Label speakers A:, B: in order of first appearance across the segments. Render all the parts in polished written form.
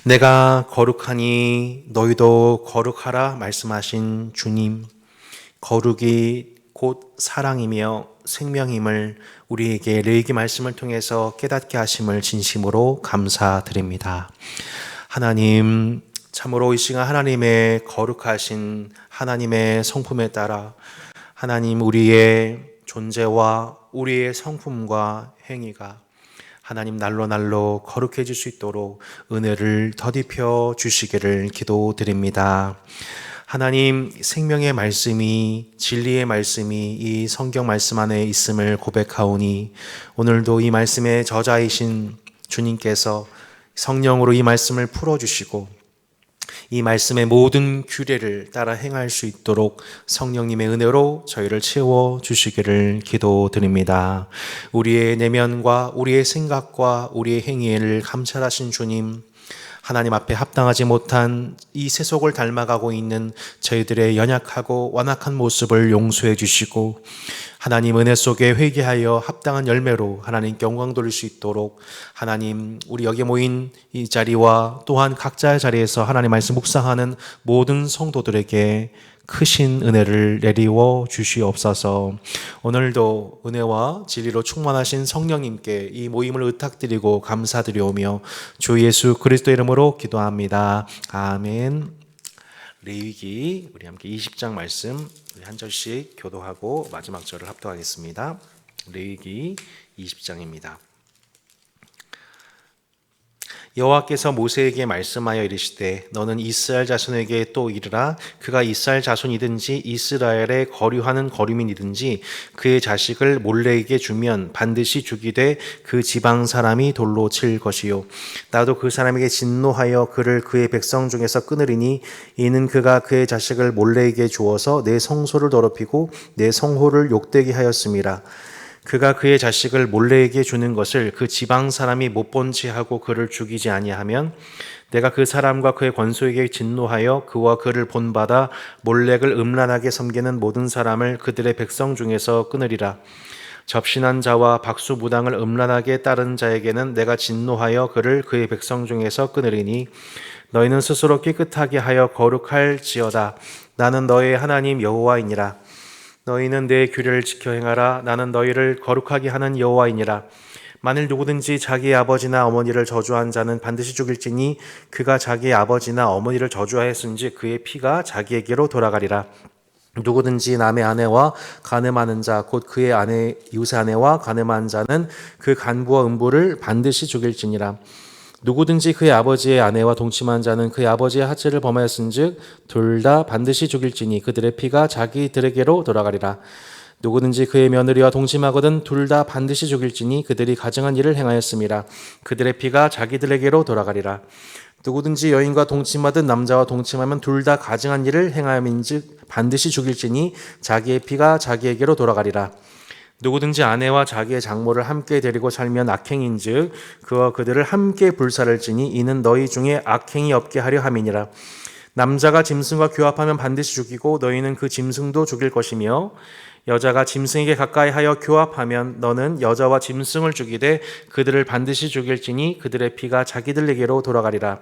A: 내가 거룩하니 너희도 거룩하라 말씀하신 주님, 거룩이 곧 사랑이며 생명임을 우리에게 레위기 말씀을 통해서 깨닫게 하심을 진심으로 감사드립니다. 하나님, 참으로 이 시간 하나님의 거룩하신 하나님의 성품에 따라 하나님 우리의 존재와 우리의 성품과 행위가 하나님 날로 거룩해질 수 있도록 은혜를 더딥혀 주시기를 기도드립니다. 하나님, 생명의 말씀이, 진리의 말씀이 이 성경 말씀 안에 있음을 고백하오니 오늘도 이 말씀의 저자이신 주님께서 성령으로 이 말씀을 풀어주시고 이 말씀의 모든 규례를 따라 행할 수 있도록 성령님의 은혜로 저희를 채워주시기를 기도드립니다. 우리의 내면과 우리의 생각과 우리의 행위를 감찰하신 주님, 하나님 앞에 합당하지 못한 이 세속을 닮아가고 있는 저희들의 연약하고 완악한 모습을 용서해 주시고 하나님 은혜 속에 회개하여 합당한 열매로 하나님께 영광 돌릴 수 있도록 하나님 우리 여기 모인 이 자리와 또한 각자의 자리에서 하나님 말씀 묵상하는 모든 성도들에게 크신 은혜를 내리워 주시옵소서. 오늘도 은혜와 진리로 충만하신 성령님께 이 모임을 의탁드리고 감사드리오며 주 예수 그리스도 이름으로 기도합니다. 아멘. 레위기 우리 함께 20장 말씀 우리 한 절씩 교도하고 마지막 절을 합독하겠습니다. 레위기 20장입니다. 여호와께서 모세에게 말씀하여 이르시되 너는 이스라엘 자손에게 또 이르라. 그가 이스라엘 자손이든지 이스라엘의 거류하는 거류민이든지 그의 자식을 몰래에게 주면 반드시 죽이되 그 지방 사람이 돌로 칠 것이요 나도 그 사람에게 진노하여 그를 그의 백성 중에서 끊으리니 이는 그가 그의 자식을 몰래에게 주어서 내 성소를 더럽히고 내 성호를 욕되게 하였음이라. 그가 그의 자식을 몰래에게 주는 것을 그 지방 사람이 못 본 채 하고 그를 죽이지 아니하면 내가 그 사람과 그의 권소에게 진노하여 그와 그를 본받아 몰렉을 음란하게 섬기는 모든 사람을 그들의 백성 중에서 끊으리라. 접신한 자와 박수무당을 음란하게 따른 자에게는 내가 진노하여 그를 그의 백성 중에서 끊으리니 너희는 스스로 깨끗하게 하여 거룩할지어다. 나는 너희의 하나님 여호와이니라. 너희는 내 규례를 지켜 행하라. 나는 너희를 거룩하게 하는 여호와이니라. 만일 누구든지 자기의 아버지나 어머니를 저주한 자는 반드시 죽일지니 그가 자기의 아버지나 어머니를 저주하였은지 그의 피가 자기에게로 돌아가리라. 누구든지 남의 아내와 간음하는 자 곧 그의 아내 이웃의 아내와 간음한 자는 그 간부와 음부를 반드시 죽일지니라. 누구든지 그의 아버지의 아내와 동침한 자는 그의 아버지의 하체를 범하였은즉 둘 다 반드시 죽일지니 그들의 피가 자기들에게로 돌아가리라. 누구든지 그의 며느리와 동침하거든 둘 다 반드시 죽일지니 그들이 가증한 일을 행하였음이라. 그들의 피가 자기들에게로 돌아가리라. 누구든지 여인과 동침하든 남자와 동침하면 둘 다 가증한 일을 행하였은즉 반드시 죽일지니 자기의 피가 자기에게로 돌아가리라. 누구든지 아내와 자기의 장모를 함께 데리고 살면 악행인즉 그와 그들을 함께 불살을지니 이는 너희 중에 악행이 없게 하려 함이니라. 남자가 짐승과 교합하면 반드시 죽이고 너희는 그 짐승도 죽일 것이며 여자가 짐승에게 가까이 하여 교합하면 너는 여자와 짐승을 죽이되 그들을 반드시 죽일지니 그들의 피가 자기들에게로 돌아가리라.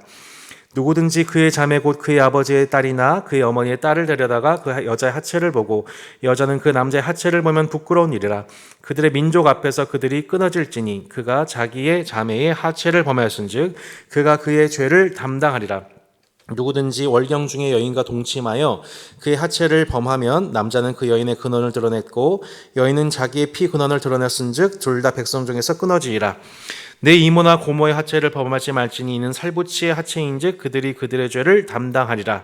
A: 누구든지 그의 자매 곧 그의 아버지의 딸이나 그의 어머니의 딸을 데려다가 그 여자의 하체를 보고 여자는 그 남자의 하체를 보면 부끄러운 일이라. 그들의 민족 앞에서 그들이 끊어질지니 그가 자기의 자매의 하체를 범하였은즉 그가 그의 죄를 담당하리라. 누구든지 월경 중에 여인과 동침하여 그의 하체를 범하면 남자는 그 여인의 근원을 드러냈고 여인은 자기의 피 근원을 드러냈은즉 둘 다 백성 중에서 끊어지리라. 내 이모나 고모의 하체를 범하지 말지니 이는 살부치의 하체인즉 그들이 그들의 죄를 담당하리라.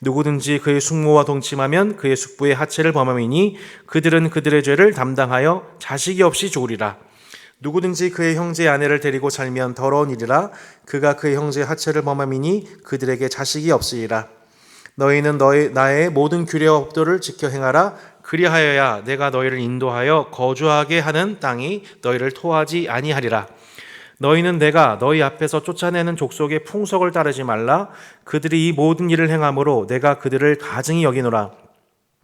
A: 누구든지 그의 숙모와 동침하면 그의 숙부의 하체를 범함이니 그들은 그들의 죄를 담당하여 자식이 없이 죽으리라. 누구든지 그의 형제의 아내를 데리고 살면 더러운 일이라. 그가 그의 형제의 하체를 범함이니 그들에게 자식이 없으리라. 너희는 나의 모든 규례와 법도를 지켜 행하라. 그리하여야 내가 너희를 인도하여 거주하게 하는 땅이 너희를 토하지 아니하리라. 너희는 내가 너희 앞에서 쫓아내는 족속의 풍속을 따르지 말라. 그들이 이 모든 일을 행함으로 내가 그들을 가증히 여기노라.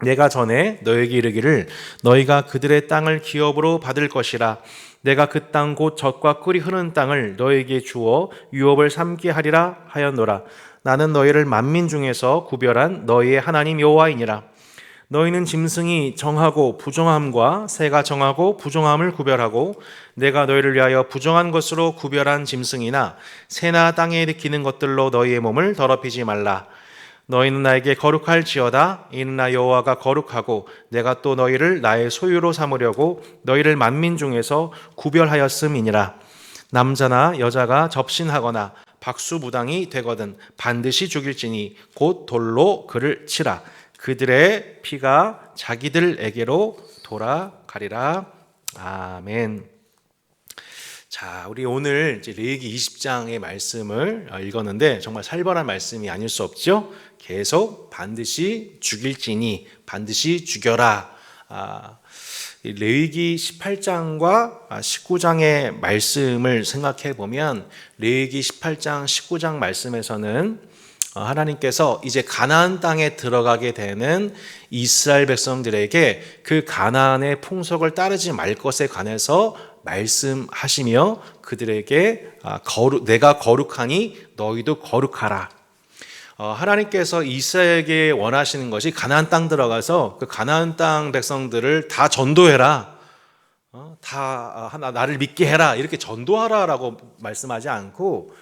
A: 내가 전에 너에게 이르기를 너희가 그들의 땅을 기업으로 받을 것이라. 내가 그 땅 곧 젖과 꿀이 흐르는 땅을 너에게 주어 유업을 삼게 하리라 하였노라. 나는 너희를 만민 중에서 구별한 너희의 하나님 여호와이니라. 너희는 짐승이 정하고 부정함과 새가 정하고 부정함을 구별하고 내가 너희를 위하여 부정한 것으로 구별한 짐승이나 새나 땅에 기는 것들로 너희의 몸을 더럽히지 말라. 너희는 나에게 거룩할지어다. 이는 나 여호와가 거룩하고 내가 또 너희를 나의 소유로 삼으려고 너희를 만민 중에서 구별하였음이니라. 남자나 여자가 접신하거나 박수무당이 되거든 반드시 죽일지니 곧 돌로 그를 치라. 그들의 피가 자기들에게로 돌아가리라. 아멘. 자, 우리 오늘 이제 레위기 20장의 말씀을 읽었는데 정말 살벌한 말씀이 아닐 수 없죠. 계속 반드시 죽일지니 반드시 죽여라. 레위기 18장과 19장의 말씀을 생각해 보면 레위기 18장, 19장 말씀에서는 하나님께서 이제 가나안 땅에 들어가게 되는 이스라엘 백성들에게 그 가나안의 풍속을 따르지 말 것에 관해서 말씀하시며 그들에게 내가 거룩하니 너희도 거룩하라. 하나님께서 이스라엘에게 원하시는 것이 가나안 땅 들어가서 그 가나안 땅 백성들을 다 전도해라. 나를 믿게 해라. 이렇게 전도하라라고 말씀하지 않고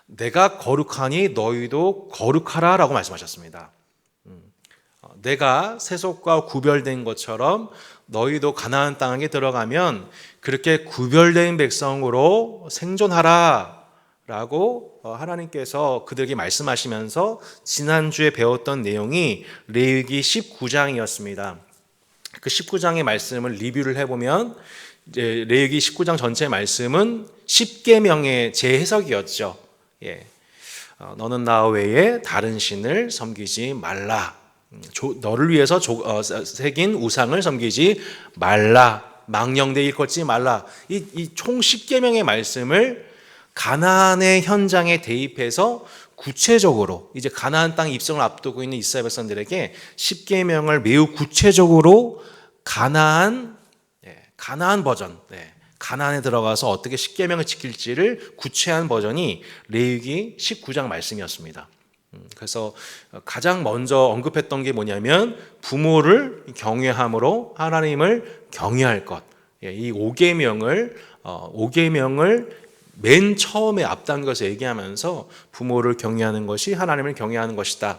A: 내가 거룩하니 너희도 거룩하라라고 말씀하셨습니다. 내가 세속과 구별된 것처럼 너희도 가나안 땅에 들어가면 그렇게 구별된 백성으로 생존하라라고 하나님께서 그들에게 말씀하시면서 지난주에 배웠던 내용이 레위기 19장이었습니다. 그 19장의 말씀을 리뷰를 해보면 이제 레위기 19장 전체 말씀은 10계명의 재해석이었죠. 너는 나 외에 다른 신을 섬기지 말라. 너를 위해서 새긴 우상을 섬기지 말라. 망령되 일컫지 말라. 이 총 10계명의 말씀을 가나안의 현장에 대입해서 구체적으로 이제 가나안 땅 입성을 앞두고 있는 이스라엘 백성들에게 10계명을 매우 구체적으로 가나안 버전, 가나안에 들어가서 어떻게 10계명을 지킬지를 구체한 버전이 레위기 19장 말씀이었습니다. 그래서 가장 먼저 언급했던 게 뭐냐면 부모를 경외함으로 하나님을 경외할 것. 이 5계명을 맨 처음에 앞당겨서 얘기하면서 부모를 경외하는 것이 하나님을 경외하는 것이다.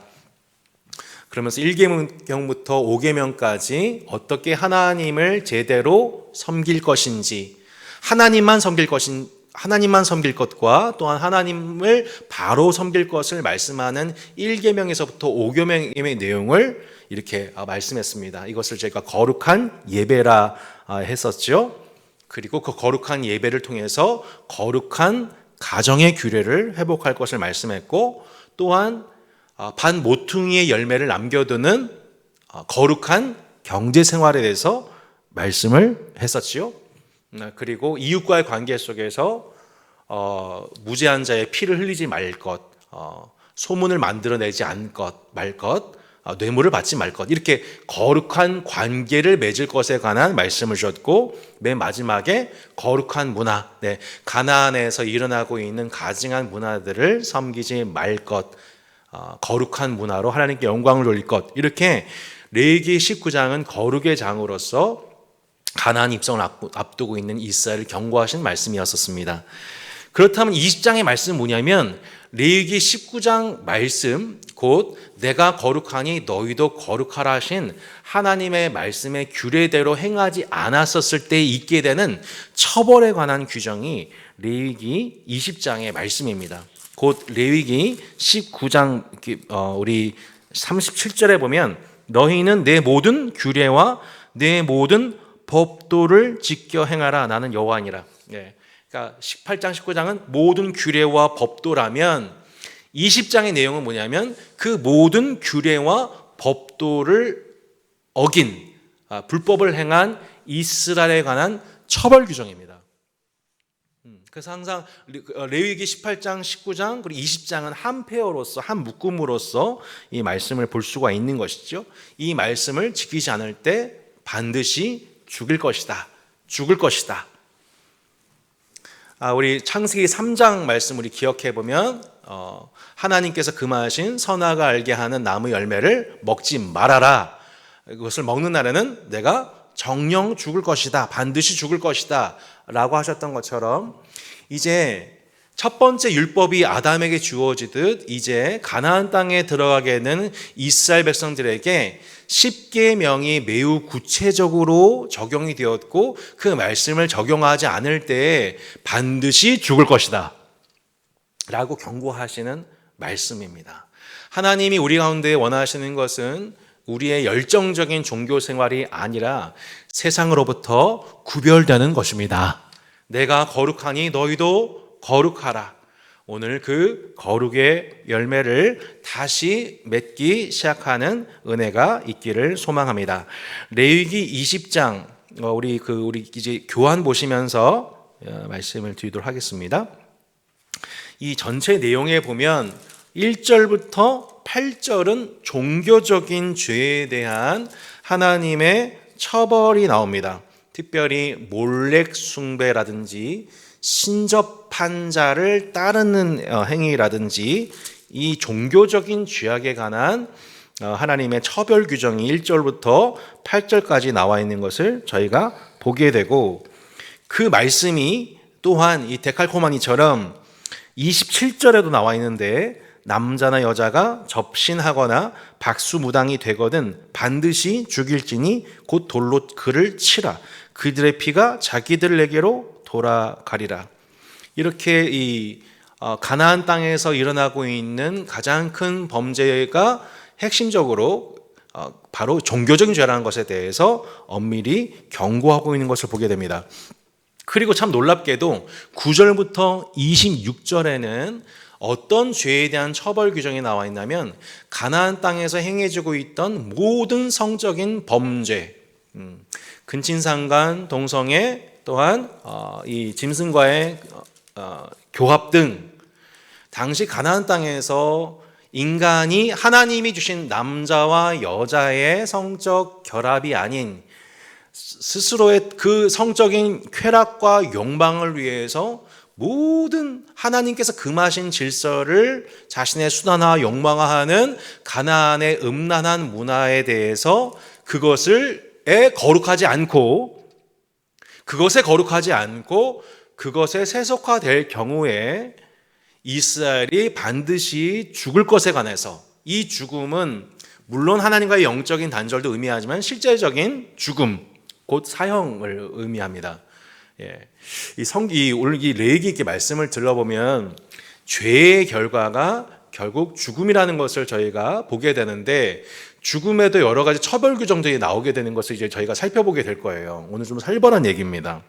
A: 그러면서 1계명부터 5계명까지 어떻게 하나님을 제대로 섬길 것인지, 하나님만 섬길 것과 또한 하나님을 바로 섬길 것을 말씀하는 1계명에서부터 5계명의 내용을 이렇게 말씀했습니다. 이것을 제가 거룩한 예배라 했었죠. 그리고 그 거룩한 예배를 통해서 거룩한 가정의 규례를 회복할 것을 말씀했고, 또한 반 모퉁이의 열매를 남겨두는 거룩한 경제 생활에 대해서 말씀을 했었지요. 그리고 이웃과의 관계 속에서 무죄한 자의 피를 흘리지 말 것, 소문을 만들어내지 말 것, 뇌물을 받지 말 것, 이렇게 거룩한 관계를 맺을 것에 관한 말씀을 주셨고, 맨 마지막에 거룩한 문화, 가나안에서 일어나고 있는 가증한 문화들을 섬기지 말 것, 거룩한 문화로 하나님께 영광을 돌릴 것, 이렇게 레위기 19장은 거룩의 장으로서 가나안 입성을 앞두고 있는 이스라엘을 경고하신 말씀이었습니다. 그렇다면 20장의 말씀은 뭐냐면 레위기 19장 말씀, 곧 내가 거룩하니 너희도 거룩하라 하신 하나님의 말씀의 규례대로 행하지 않았었을 때 있게 되는 처벌에 관한 규정이 레위기 20장의 말씀입니다. 곧 레위기 19장 우리 37절에 보면 너희는 내 모든 규례와 내 모든 법도를 지켜 행하라. 나는 여호와니라. 그러니까 18장, 19장은 모든 규례와 법도라면 20장의 내용은 뭐냐면 그 모든 규례와 법도를 어긴 불법을 행한 이스라엘에 관한 처벌 규정입니다. 그래서 항상 레위기 18장, 19장 그리고 20장은 한 페어로서 한 묶음으로서 이 말씀을 볼 수가 있는 것이죠. 이 말씀을 지키지 않을 때 반드시 죽을 것이다. 우리 창세기 3장 말씀 우리 기억해 보면 하나님께서 금하신 선악을 알게 하는 나무 열매를 먹지 말아라. 그것을 먹는 날에는 내가 정령 죽을 것이다. 반드시 죽을 것이다. 라고 하셨던 것처럼 이제 첫 번째 율법이 아담에게 주어지듯 이제 가나안 땅에 들어가게 되는 이스라엘 백성들에게 십계명이 매우 구체적으로 적용이 되었고 그 말씀을 적용하지 않을 때 반드시 죽을 것이다 라고 경고하시는 말씀입니다. 하나님이 우리 가운데 원하시는 것은 우리의 열정적인 종교 생활이 아니라 세상으로부터 구별되는 것입니다. 내가 거룩하니 너희도 거룩하라. 오늘 그 거룩의 열매를 다시 맺기 시작하는 은혜가 있기를 소망합니다. 레위기 20장 우리 이제 교환 보시면서 말씀을 드리도록 하겠습니다. 이 전체 내용에 보면 1절부터 8절은 종교적인 죄에 대한 하나님의 처벌이 나옵니다. 특별히 몰렉 숭배라든지 신접한 자를 따르는 행위라든지 이 종교적인 죄악에 관한 하나님의 처벌 규정이 1절부터 8절까지 나와 있는 것을 저희가 보게 되고 그 말씀이 또한 이 데칼코마니처럼 27절에도 나와 있는데 남자나 여자가 접신하거나 박수무당이 되거든 반드시 죽일지니 곧 돌로 그를 치라. 그들의 피가 자기들에게로 돌아가리라. 이렇게 이 가나안 땅에서 일어나고 있는 가장 큰 범죄가 핵심적으로 바로 종교적인 죄라는 것에 대해서 엄밀히 경고하고 있는 것을 보게 됩니다. 그리고 참 놀랍게도 9절부터 26절에는 어떤 죄에 대한 처벌 규정이 나와 있냐면 가나안 땅에서 행해지고 있던 모든 성적인 범죄, 근친상간, 동성애, 또한 이 짐승과의 교합 등 당시 가나안 땅에서 인간이 하나님이 주신 남자와 여자의 성적 결합이 아닌 스스로의 그 성적인 쾌락과 욕망을 위해서 모든 하나님께서 금하신 질서를 자신의 수단화 욕망화하는 가나안의 음란한 문화에 대해서 그것에 거룩하지 않고 그것에 세속화될 경우에 이스라엘이 반드시 죽을 것에 관해서 이 죽음은 물론 하나님과의 영적인 단절도 의미하지만 실제적인 죽음 곧 사형을 의미합니다. 오늘 이 레위기 말씀을 들어보면 죄의 결과가 결국 죽음이라는 것을 저희가 보게 되는데 죽음에도 여러 가지 처벌 규정들이 나오게 되는 것을 이제 저희가 살펴보게 될 거예요. 오늘 좀 살벌한 얘기입니다.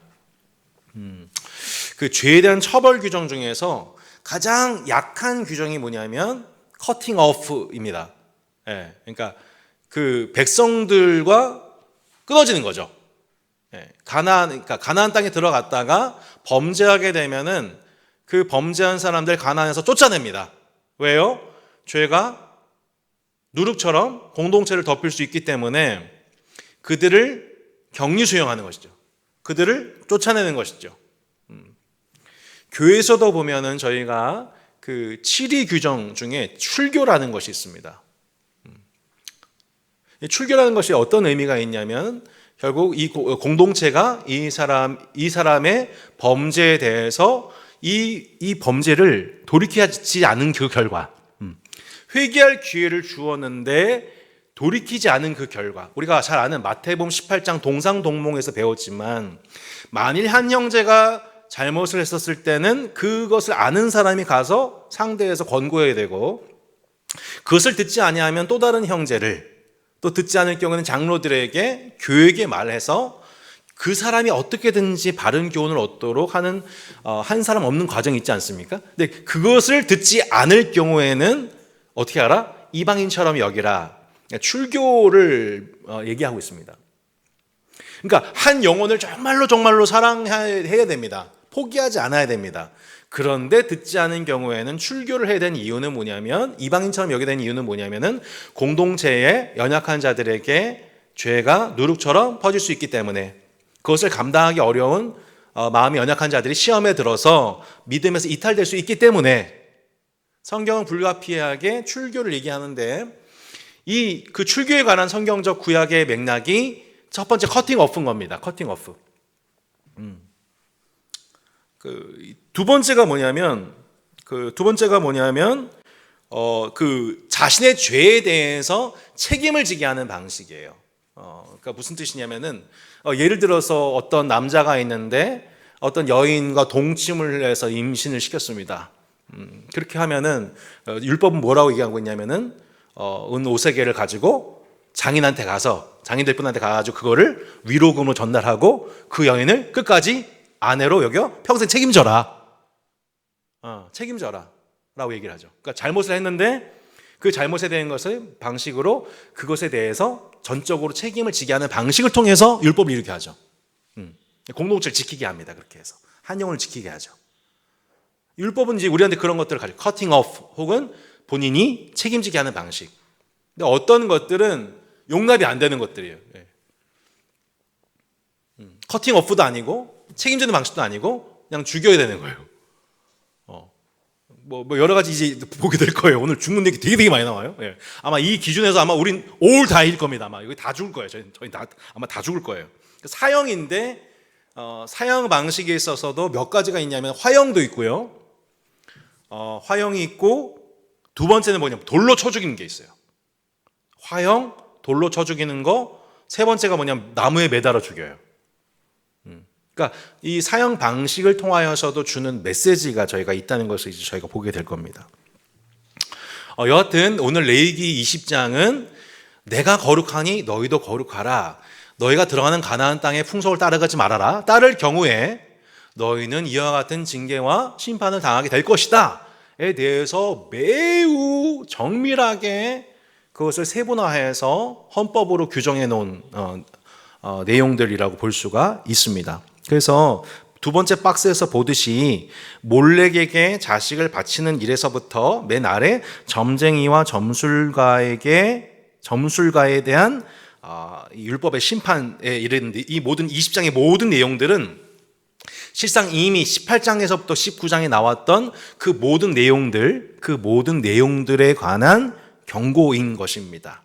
A: 그 죄에 대한 처벌 규정 중에서 가장 약한 규정이 뭐냐면 커팅 오프입니다. 그러니까 그 백성들과 끊어지는 거죠. 그러니까 가나안 땅에 들어갔다가 범죄하게 되면은 그 범죄한 사람들 가나안에서 쫓아냅니다. 왜요? 죄가 누룩처럼 공동체를 덮일 수 있기 때문에 그들을 격리 수용하는 것이죠. 그들을 쫓아내는 것이죠. 교회에서도 보면은 저희가 그 7위 규정 중에 출교라는 것이 있습니다. 출교라는 것이 어떤 의미가 있냐면 결국 이 공동체가 이 사람의 범죄에 대해서 이 범죄를 돌이키지 않은 그 결과, 회개할 기회를 주었는데 돌이키지 않은 그 결과, 우리가 잘 아는 마태복음 18장 동상동몽에서 배웠지만 만일 한 형제가 잘못을 했었을 때는 그것을 아는 사람이 가서 상대해서 권고해야 되고 그것을 듣지 아니하면 또 다른 형제를 또 듣지 않을 경우는 장로들에게 교육에 말해서 그 사람이 어떻게든지 바른 교훈을 얻도록 하는 한 사람 없는 과정이 있지 않습니까? 근데 그것을 듣지 않을 경우에는 어떻게 하라? 이방인처럼 여기라. 출교를 얘기하고 있습니다. 그러니까 한 영혼을 정말로 사랑해야 됩니다. 포기하지 않아야 됩니다. 그런데 듣지 않은 경우에는 출교를 해야 되는 이유는 뭐냐면 이방인처럼 여겨야 되는 이유는 뭐냐면은 공동체의 연약한 자들에게 죄가 누룩처럼 퍼질 수 있기 때문에 그것을 감당하기 어려운 마음이 연약한 자들이 시험에 들어서 믿음에서 이탈될 수 있기 때문에 성경은 불가피하게 출교를 얘기하는데 그 출교에 관한 성경적 구약의 맥락이 첫 번째 커팅 오프인 겁니다. 커팅 오프. 두 번째가 뭐냐면 그 자신의 죄에 대해서 책임을 지게 하는 방식이에요. 그러니까 무슨 뜻이냐면은 예를 들어서 어떤 남자가 있는데 어떤 여인과 동침을 해서 임신을 시켰습니다. 그렇게 하면은 율법은 뭐라고 얘기하고 있냐면은 은 5세겔을 가지고 장인들 분한테 가가지고 그거를 위로금으로 전달하고 그 여인을 끝까지 아내로 여겨 평생 책임져라. 책임져라 라고 얘기를 하죠. 그러니까 잘못을 했는데 그 잘못에 대한 것을 방식으로 그것에 대해서 전적으로 책임을 지게 하는 방식을 통해서 율법을 이루게 하죠. 공동체를 지키게 합니다. 그렇게 해서 한영을 지키게 하죠. 율법은 이제 우리한테 그런 것들을 가지고 커팅 오프 혹은 본인이 책임지게 하는 방식. 근데 어떤 것들은 용납이 안 되는 것들이에요. 커팅 오프도 아니고 책임지는 방식도 아니고 그냥 죽여야 되는 거예요. 뭐 여러 가지 이제 보게 될 거예요. 오늘 죽는 얘기 되게 많이 나와요. 아마 이 기준에서 아마 우린 올 다일 겁니다. 아마 여기 다 죽을 거예요. 저희 아마 다 죽을 거예요. 사형인데 사형 방식에 있어서도 몇 가지가 있냐면 화형도 있고요. 화형이 있고 두 번째는 뭐냐면 돌로 쳐 죽이는 게 있어요. 화형, 돌로 쳐 죽이는 거. 세 번째가 뭐냐면 나무에 매달아 죽여요. 그러니까 이 사형 방식을 통하여서도 주는 메시지가 저희가 있다는 것을 이제 저희가 보게 될 겁니다. 여하튼 오늘 레위기 20장은 내가 거룩하니 너희도 거룩하라. 너희가 들어가는 가나안 땅의 풍속을 따라가지 말아라. 따를 경우에 너희는 이와 같은 징계와 심판을 당하게 될 것이다에 대해서 매우 정밀하게 그것을 세분화해서 헌법으로 규정해 놓은 내용들이라고 볼 수가 있습니다. 그래서 두 번째 박스에서 보듯이 몰렉에게 자식을 바치는 일에서부터 맨 아래 점쟁이와 점술가에 대한 율법의 심판에 이르는데 이 모든 20장의 모든 내용들은 실상 이미 18장에서부터 19장에 나왔던 그 모든 내용들에 관한 경고인 것입니다.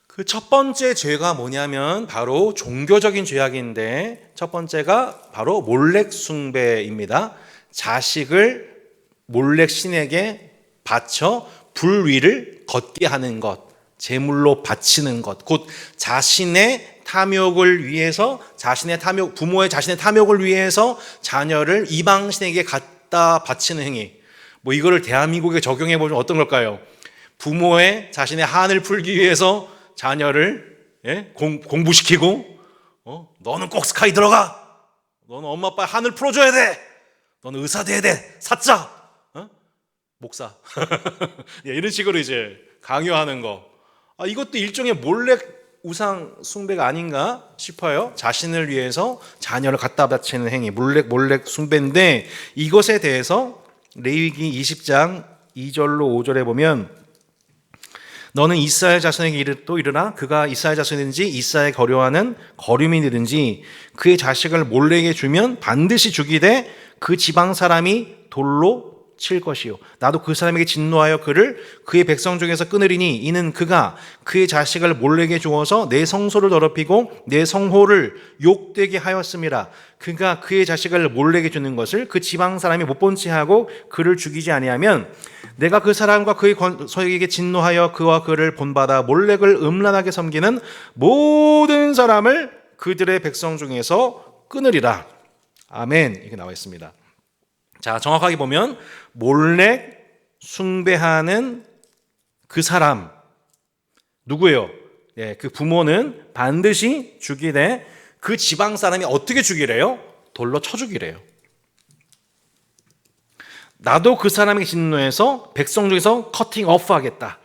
A: 그 첫 번째 죄가 뭐냐면 바로 종교적인 죄악인데 첫 번째가 바로 몰렉 숭배입니다. 자식을 몰렉 신에게 바쳐 불 위를 걷게 하는 것, 제물로 바치는 것, 곧 자신의 탐욕을 위해서 부모의 자신의 탐욕을 위해서 자녀를 이방 신에게 갖다 바치는 행위. 뭐 이거를 대한민국에 적용해 보면 어떤 걸까요? 부모의 자신의 한을 풀기 위해서 자녀를 공부시키고 너는 꼭 스카이 들어가. 너는 엄마 아빠의 한을 풀어줘야 돼. 너는 의사 돼야 돼. 사자. 목사. 이런 식으로 이제 강요하는 거. 이것도 일종의 몰렉 우상 숭배가 아닌가 싶어요. 자신을 위해서 자녀를 갖다 바치는 행위, 몰렉 숭배인데 이것에 대해서 레위기 20장 2절로 5절에 보면 너는 이스라엘 자손에게 또 이르라 그가 이스라엘 자손이든지 이스라엘 거류하는 거류민이든지 그의 자식을 몰렉에게 주면 반드시 죽이되 그 지방 사람이 돌로 칠 것이요 나도 그 사람에게 진노하여 그를 그의 백성 중에서 끊으리니 이는 그가 그의 자식을 몰렉에게 주어서 내 성소를 더럽히고 내 성호를 욕되게 하였음이라. 그가 그의 자식을 몰렉에게 주는 것을 그 지방 사람이 못 본 채 하고 그를 죽이지 아니하면 내가 그 사람과 그의 서에게 진노하여 그와 그를 본받아 몰렉을 음란하게 섬기는 모든 사람을 그들의 백성 중에서 끊으리라. 아멘. 이렇게 나와 있습니다. 자, 정확하게 보면 몰렉 숭배하는 그 사람 누구예요? 그 부모는 반드시 죽이되 그 지방 사람이 어떻게 죽이래요? 돌로 쳐 죽이래요. 나도 그 사람에게 진노해서 백성 중에서 커팅 오프 하겠다.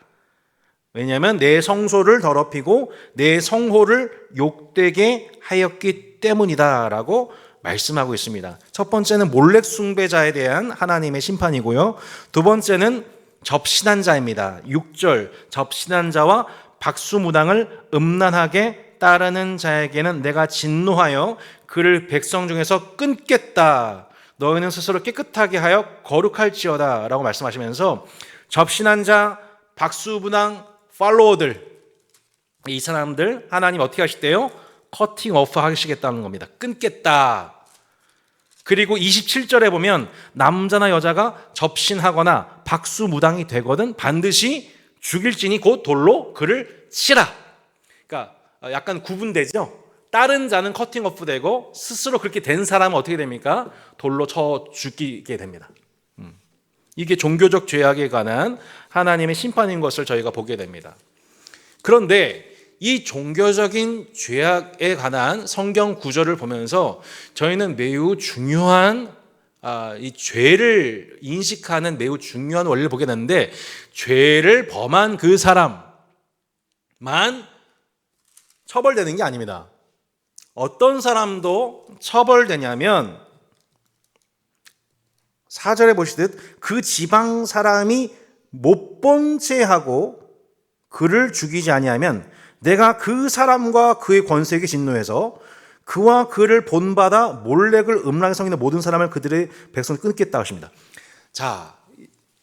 A: 왜냐하면 내 성소를 더럽히고 내 성호를 욕되게 하였기 때문이다 라고 말씀하고 있습니다. 첫 번째는 몰렉 숭배자에 대한 하나님의 심판이고요. 두 번째는 접신한 자입니다. 6절 접신한 자와 박수무당을 음란하게 따르는 자에게는 내가 진노하여 그를 백성 중에서 끊겠다. 너희는 스스로 깨끗하게 하여 거룩할지어다 라고 말씀하시면서 접신한 자, 박수분왕, 팔로워들, 이 사람들 하나님 어떻게 하시대요? 커팅 오프 하시겠다는 겁니다. 끊겠다. 그리고 27절에 보면 남자나 여자가 접신하거나 박수무당이 되거든 반드시 죽일지니 곧 돌로 그를 치라. 그러니까 약간 구분되죠. 다른 자는 커팅 오프 되고 스스로 그렇게 된 사람은 어떻게 됩니까? 돌로 쳐 죽이게 됩니다. 이게 종교적 죄악에 관한 하나님의 심판인 것을 저희가 보게 됩니다. 그런데 이 종교적인 죄악에 관한 성경 구절을 보면서 저희는 매우 중요한 이 죄를 인식하는 매우 중요한 원리를 보게 되는데, 죄를 범한 그 사람만 처벌되는 게 아닙니다. 어떤 사람도 처벌되냐면 4절에 보시듯 그 지방 사람이 못 본 채 하고 그를 죽이지 아니하면 내가 그 사람과 그의 권세에게 진노해서 그와 그를 본받아 몰렉을 음란하게 섬기는 모든 사람을 그들의 백성을 끊겠다 하십니다. 자,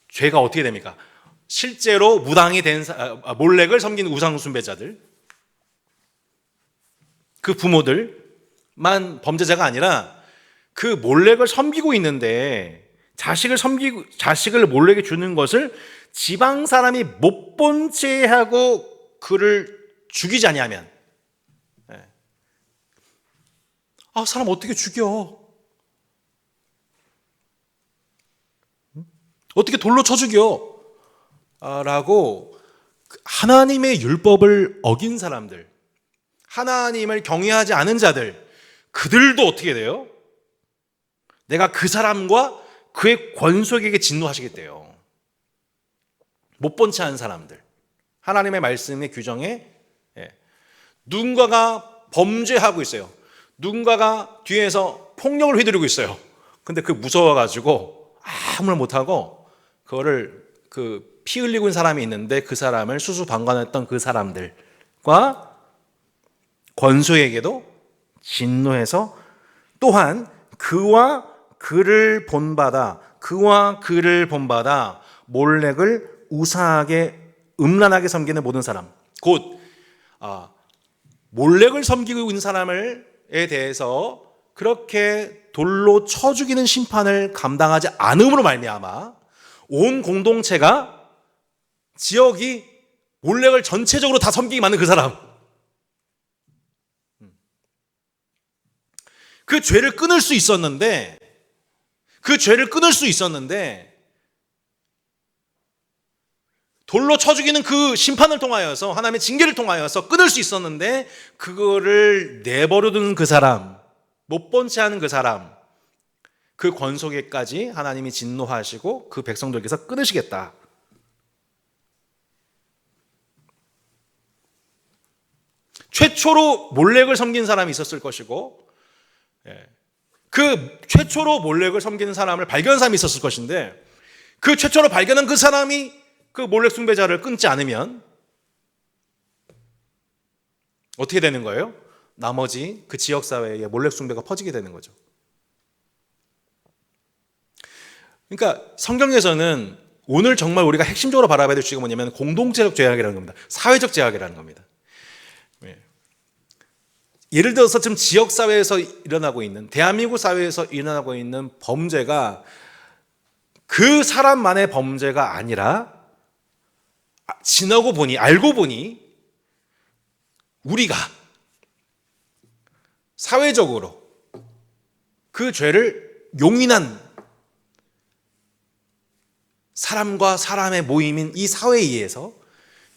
A: 죄가 어떻게 됩니까? 실제로 무당이 된 몰렉을 섬기는 우상 숭배자들, 그 부모들만 범죄자가 아니라 그 몰렉을 섬기고 있는데 자식을 몰렉에 주는 것을 지방 사람이 못 본 채 하고 그를 죽이지 아니하면, 사람 어떻게 죽여? 어떻게 돌로 쳐 죽여? 라고 하나님의 율법을 어긴 사람들, 하나님을 경외하지 않은 자들, 그들도 어떻게 돼요? 내가 그 사람과 그의 권속에게 진노하시겠대요. 못 본 채 한 사람들, 하나님의 말씀의 규정에 누군가가 범죄하고 있어요. 누군가가 뒤에서 폭력을 휘두르고 있어요. 근데 그 무서워가지고 아무를 못하고 그거를 피 흘리고 있는 사람이 있는데 그 사람을 수수방관했던 그 사람들과 권소에게도 진노해서 또한 그와 그를 본받아 몰렉을 우상하게 음란하게 섬기는 모든 사람, 곧 몰렉을 섬기고 있는 사람에 대해서 그렇게 돌로 쳐 죽이는 심판을 감당하지 않음으로 말미암아 온 공동체가, 지역이 몰렉을 전체적으로 다 섬기게 만든 그 사람, 그 죄를 끊을 수 있었는데 돌로 쳐 죽이는 그 심판을 통하여서, 하나님의 징계를 통하여서 끊을 수 있었는데 그거를 내버려두는 그 사람, 못 본 채 하는 그 사람, 그 권속에까지 하나님이 진노하시고 그 백성들께서 끊으시겠다. 최초로 몰렉을 섬긴 사람이 있었을 것이고, 그 최초로 몰렉을 섬기는 사람을 발견한 사람이 있었을 것인데, 그 최초로 발견한 그 사람이 그 몰렉 숭배자를 끊지 않으면 어떻게 되는 거예요? 나머지 그 지역사회에 몰렉 숭배가 퍼지게 되는 거죠. 그러니까 성경에서는 오늘 정말 우리가 핵심적으로 바라봐야 될 주제가 뭐냐면 공동체적 죄악이라는 겁니다. 사회적 죄악이라는 겁니다. 예를 들어서 지금 지역사회에서 일어나고 있는, 대한민국 사회에서 일어나고 있는 범죄가 그 사람만의 범죄가 아니라 알고 보니 우리가 사회적으로 그 죄를 용인한 사람과 사람의 모임인 이 사회에 의해서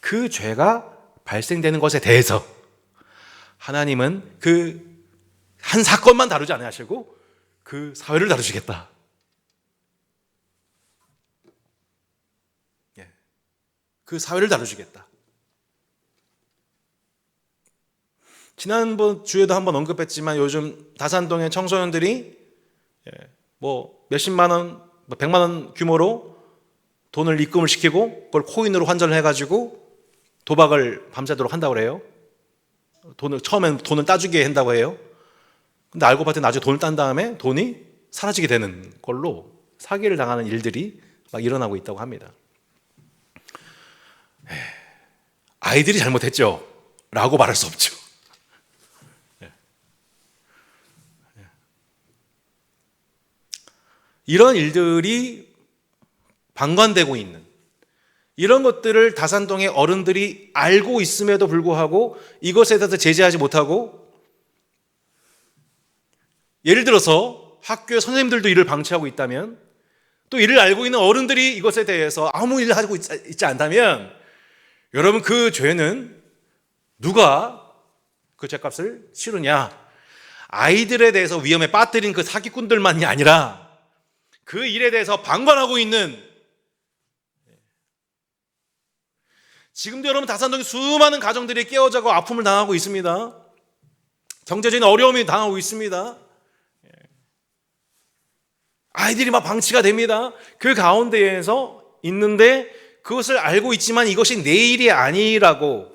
A: 그 죄가 발생되는 것에 대해서 하나님은 그 한 사건만 다루지 않으시고 그 사회를 다루시겠다. 그 사회를 다루시겠다. 지난번 주에도 한번 언급했지만 요즘 다산동의 청소년들이 몇십만 원, 100만 원 규모로 돈을 입금을 시키고 그걸 코인으로 환전을 해가지고 도박을 밤새도록 한다고 그래요. 처음엔 돈을 따주게 한다고 해요. 근데 알고 봤더니 나중에 돈을 딴 다음에 돈이 사라지게 되는 걸로 사기를 당하는 일들이 막 일어나고 있다고 합니다. 아이들이 잘못했죠 라고 말할 수 없죠. 이런 일들이 방관되고 있는 이런 것들을 다산동의 어른들이 알고 있음에도 불구하고 이것에 대해서 제재하지 못하고, 예를 들어서 학교의 선생님들도 이를 방치하고 있다면, 또 이를 알고 있는 어른들이 이것에 대해서 아무 일을 하고 있지 않다면, 여러분 그 죄는 누가 그 죄값을 치르냐? 아이들에 대해서 위험에 빠뜨린 그 사기꾼들만이 아니라 그 일에 대해서 방관하고 있는, 지금도 여러분 다산동에 수많은 가정들이 깨어져고 아픔을 당하고 있습니다. 경제적인 어려움이 당하고 있습니다. 아이들이 막 방치가 됩니다. 그 가운데에서 있는데 그것을 알고 있지만 이것이 내 일이 아니라고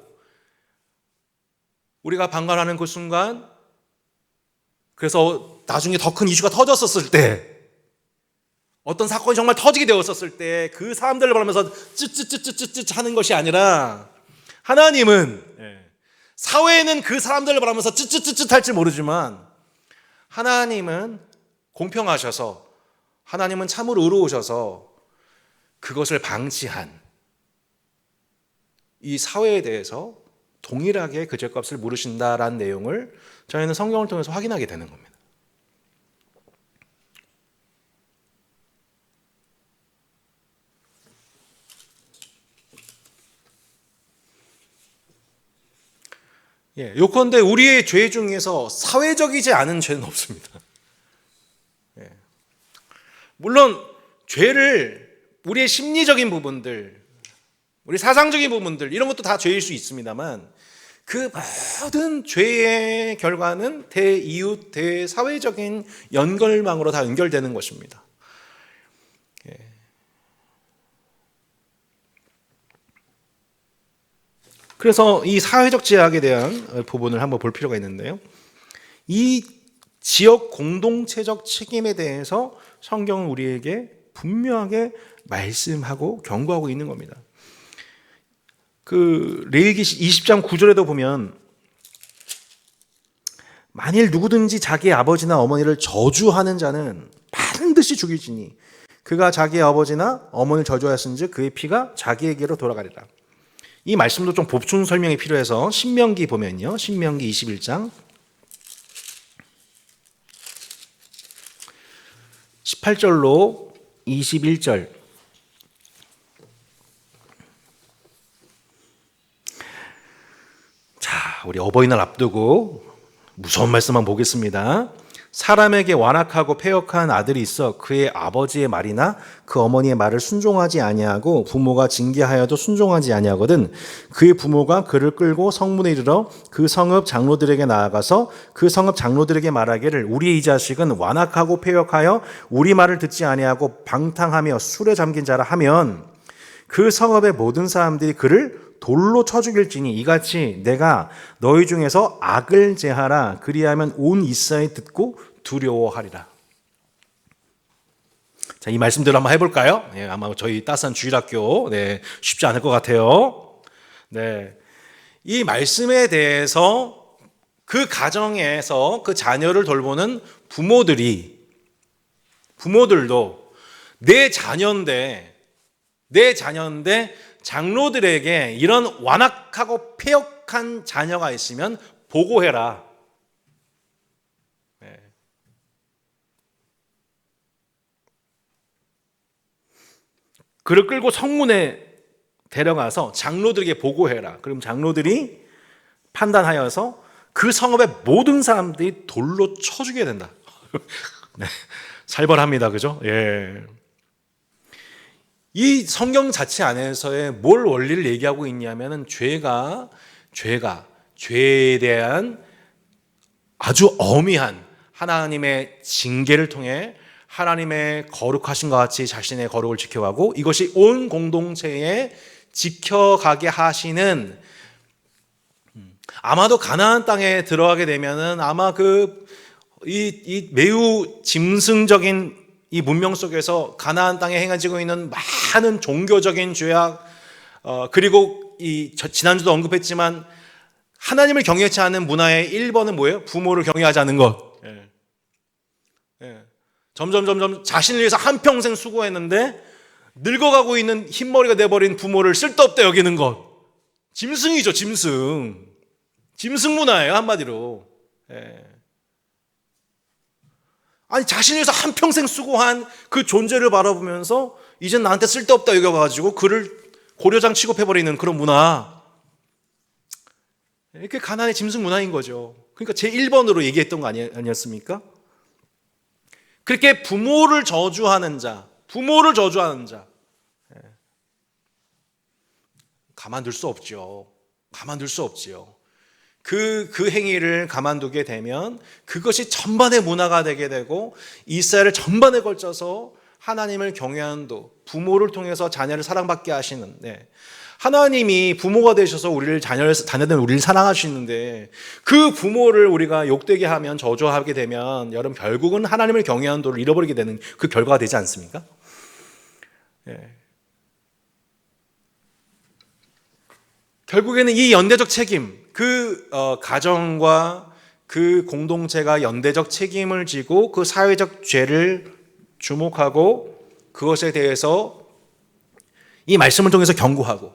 A: 우리가 방관하는 그 순간, 그래서 나중에 더 큰 이슈가 터졌었을 때, 어떤 사건이 정말 터지게 되었었을 때 그 사람들을 바라면서 쯧쯧쯧쯧쯧 하는 것이 아니라, 하나님은 사회에는 그 사람들을 바라면서 쯧쯧쯧쯧 할지 모르지만 하나님은 공평하셔서, 하나님은 참으로 의로우셔서 그것을 방치한 이 사회에 대해서 동일하게 그 죄값을 물으신다라는 내용을 저희는 성경을 통해서 확인하게 되는 겁니다. 요컨대 우리의 죄 중에서 사회적이지 않은 죄는 없습니다. 물론 죄를, 우리의 심리적인 부분들, 우리 사상적인 부분들, 이런 것도 다 죄일 수 있습니다만, 그 모든 죄의 결과는 대이웃, 대사회적인 연결망으로 다 연결되는 것입니다. 그래서 이 사회적 제약에 대한 부분을 한번 볼 필요가 있는데요. 이 지역 공동체적 책임에 대해서 성경은 우리에게 분명하게 말씀하고 경고하고 있는 겁니다. 그 레위기 20장 9절에도 보면, 만일 누구든지 자기 아버지나 어머니를 저주하는 자는 반드시 죽일지니 그가 자기 아버지나 어머니를 저주하였은즉 그의 피가 자기에게로 돌아가리라. 이 말씀도 좀 보충 설명이 필요해서 신명기 보면요, 신명기 21장 18절로 21절. 자, 우리 어버이날 앞두고 무서운 말씀만 보겠습니다. 사람에게 완악하고 패역한 아들이 있어 그의 아버지의 말이나 그 어머니의 말을 순종하지 아니하고 부모가 징계하여도 순종하지 아니하거든 그의 부모가 그를 끌고 성문에 이르러 그 성읍 장로들에게 나아가서 그 성읍 장로들에게 말하기를 우리 이 자식은 완악하고 패역하여 우리 말을 듣지 아니하고 방탕하며 술에 잠긴 자라 하면 그 성읍의 모든 사람들이 그를 돌로 쳐 죽일지니 이같이 내가 너희 중에서 악을 제하라. 그리하면 온 이스라엘이 듣고 두려워하리라. 자, 이 말씀대로 한번 해볼까요? 아마 저희 따스한 주일학교 쉽지 않을 것 같아요. 이 말씀에 대해서 그 가정에서 그 자녀를 돌보는 부모들도 내 자녀인데 장로들에게 이런 완악하고 패역한 자녀가 있으면 보고해라. 그를 끌고 성문에 데려가서 장로들에게 보고해라. 그럼 장로들이 판단하여서 그 성읍의 모든 사람들이 돌로 쳐 죽여야 된다. 살벌합니다. 그죠? 이 성경 자체 안에서의 뭘 원리를 얘기하고 있냐면은 죄에 대한 아주 엄미한 하나님의 징계를 통해 하나님의 거룩하신것 같이 자신의 거룩을 지켜가고 이것이 온 공동체에 지켜가게 하시는 아마도 가나안 땅에 들어가게 되면은 아마 이 매우 짐승적인 이 문명 속에서 가나안 땅에 행해지고 있는 많은 종교적인 죄악, 그리고 지난주도 언급했지만 하나님을 경외치 않는 문화의 1번은 뭐예요? 부모를 경외하지 않는 것. 점점 자신을 위해서 한평생 수고했는데 늙어가고 있는 흰머리가 돼버린 부모를 쓸데없다 여기는 것. 짐승이죠, 짐승. 짐승 문화예요, 한마디로. 아니, 자신을 위해서 한평생 수고한 그 존재를 바라보면서 이젠 나한테 쓸데없다 여겨가지고 그를 고려장 취급해버리는 그런 문화. 이게 가나안의 짐승 문화인 거죠. 그러니까 제 1번으로 얘기했던 거 아니었습니까? 그렇게 부모를 저주하는 자, 가만둘 수 없죠. 가만둘 수 없지요. 그 행위를 가만두게 되면 그것이 전반의 문화가 되게 되고 이스라엘 전반에 걸쳐서 하나님을 경외하는 도, 부모를 통해서 자녀를 사랑받게 하시는, 하나님이 부모가 되셔서 자녀된 우리를 사랑하시는데 그 부모를 우리가 욕되게 하면, 저주하게 되면 여러분 결국은 하나님을 경외하는 도를 잃어버리게 되는 그 결과가 되지 않습니까? 결국에는 이 연대적 책임, 가정과 그 공동체가 연대적 책임을 지고 그 사회적 죄를 주목하고 그것에 대해서 이 말씀을 통해서 경고하고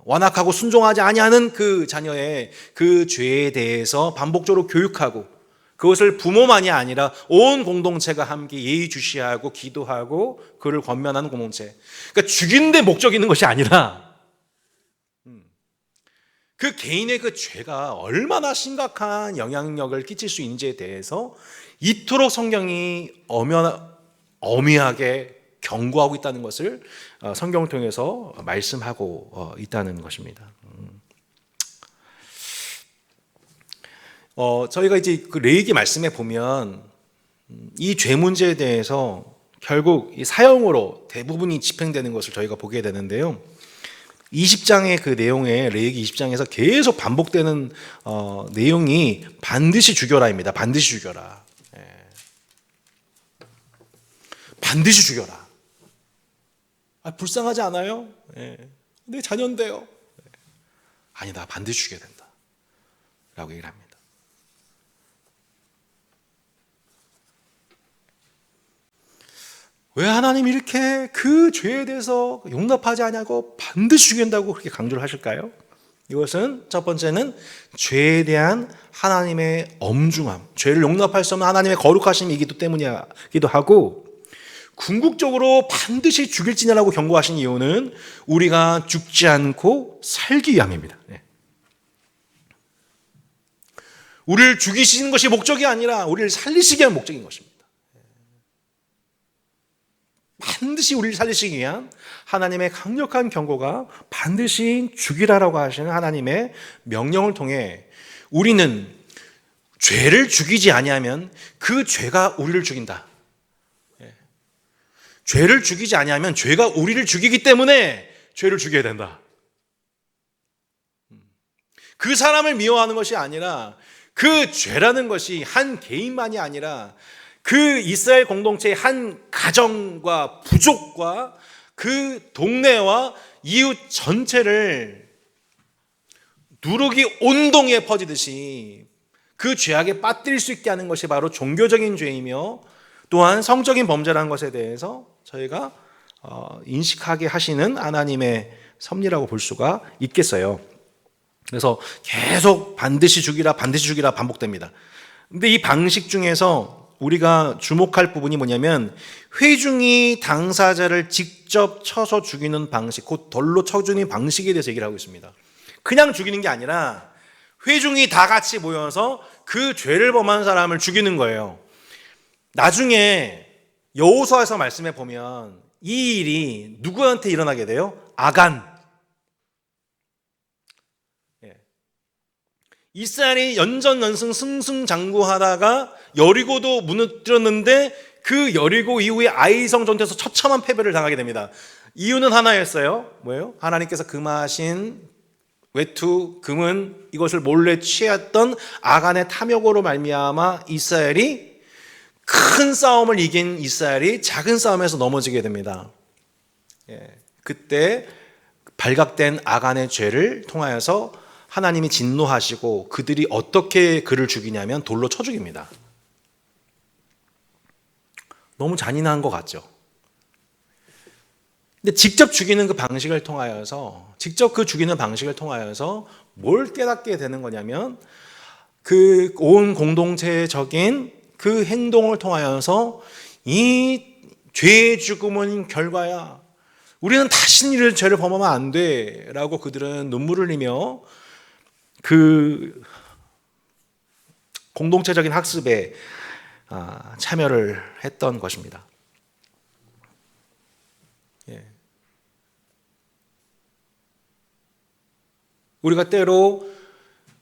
A: 완악하고 순종하지 아니하는 그 자녀의 그 죄에 대해서 반복적으로 교육하고 그것을 부모만이 아니라 온 공동체가 함께 예의주시하고 기도하고 그를 권면하는 공동체. 그러니까 죽이는 데 목적이 있는 것이 아니라 그 개인의 그 죄가 얼마나 심각한 영향력을 끼칠 수 있는지에 대해서 이토록 성경이 엄하게 경고하고 있다는 것을 성경을 통해서 말씀하고 있다는 것입니다. 저희가 이제 그 레위기 말씀에 보면 이 죄 문제에 대해서 결국 이 사형으로 대부분이 집행되는 것을 저희가 보게 되는데요. 20장의 그 내용에, 레위기 20장에서 계속 반복되는 내용이 반드시 죽여라입니다. 반드시 죽여라. 반드시 죽여라. 불쌍하지 않아요? 내 자녀인데요. 아니다, 반드시 죽여야 된다 라고 얘기를 합니다. 왜 하나님이 이렇게 그 죄에 대해서 용납하지 않냐고 반드시 죽인다고 그렇게 강조를 하실까요? 이것은 첫 번째는 죄에 대한 하나님의 엄중함, 죄를 용납할 수 없는 하나님의 거룩하심이기도 때문이기도 하고, 궁극적으로 반드시 죽일지냐라고 경고하신 이유는 우리가 죽지 않고 살기 위함입니다. 우리를 죽이시는 것이 목적이 아니라 우리를 살리시기 위한 목적인 것입니다. 반드시 우리를 살리시기 위한 하나님의 강력한 경고가 반드시 죽이라라고 하시는 하나님의 명령을 통해 우리는 죄를 죽이지 아니하면 그 죄가 우리를 죽인다. 죄를 죽이지 아니하면 죄가 우리를 죽이기 때문에 죄를 죽여야 된다. 그 사람을 미워하는 것이 아니라 그 죄라는 것이 한 개인만이 아니라 그 이스라엘 공동체의 한 가정과 부족과 그 동네와 이웃 전체를 누룩이 온 동에 퍼지듯이 그 죄악에 빠뜨릴 수 있게 하는 것이 바로 종교적인 죄이며 또한 성적인 범죄라는 것에 대해서 저희가 인식하게 하시는 하나님의 섭리라고 볼 수가 있겠어요. 그래서 계속 반드시 죽이라 반복됩니다. 근데 이 방식 중에서 우리가 주목할 부분이 뭐냐면 회중이 당사자를 직접 쳐서 죽이는 방식, 곧 돌로 쳐 죽이는 방식에 대해서 얘기를 하고 있습니다. 그냥 죽이는 게 아니라 회중이 다 같이 모여서 그 죄를 범한 사람을 죽이는 거예요. 나중에 여호수아서 말씀해 보면 이 일이 누구한테 일어나게 돼요? 아간. 이스라엘이 연전연승 승승장구하다가 여리고도 무너뜨렸는데 그 여리고 이후에 아이성 전투에서 처참한 패배를 당하게 됩니다. 이유는 하나였어요. 뭐예요? 하나님께서 금하신 외투, 금은 이것을 몰래 취했던 아간의 탐욕으로 말미암아 이스라엘이 큰 싸움을 이긴 이스라엘이 작은 싸움에서 넘어지게 됩니다. 그때 발각된 아간의 죄를 통하여서 하나님이 진노하시고 그들이 어떻게 그를 죽이냐면 돌로 쳐 죽입니다. 너무 잔인한 것 같죠? 근데 직접 죽이는 그 방식을 통하여서 뭘 깨닫게 되는 거냐면 그 온 공동체적인 그 행동을 통하여서 이 죄의 죽음은 결과야. 우리는 다시는 이런 죄를 범하면 안 돼. 라고 그들은 눈물을 흘리며 그 공동체적인 학습에 참여를 했던 것입니다. 우리가 때로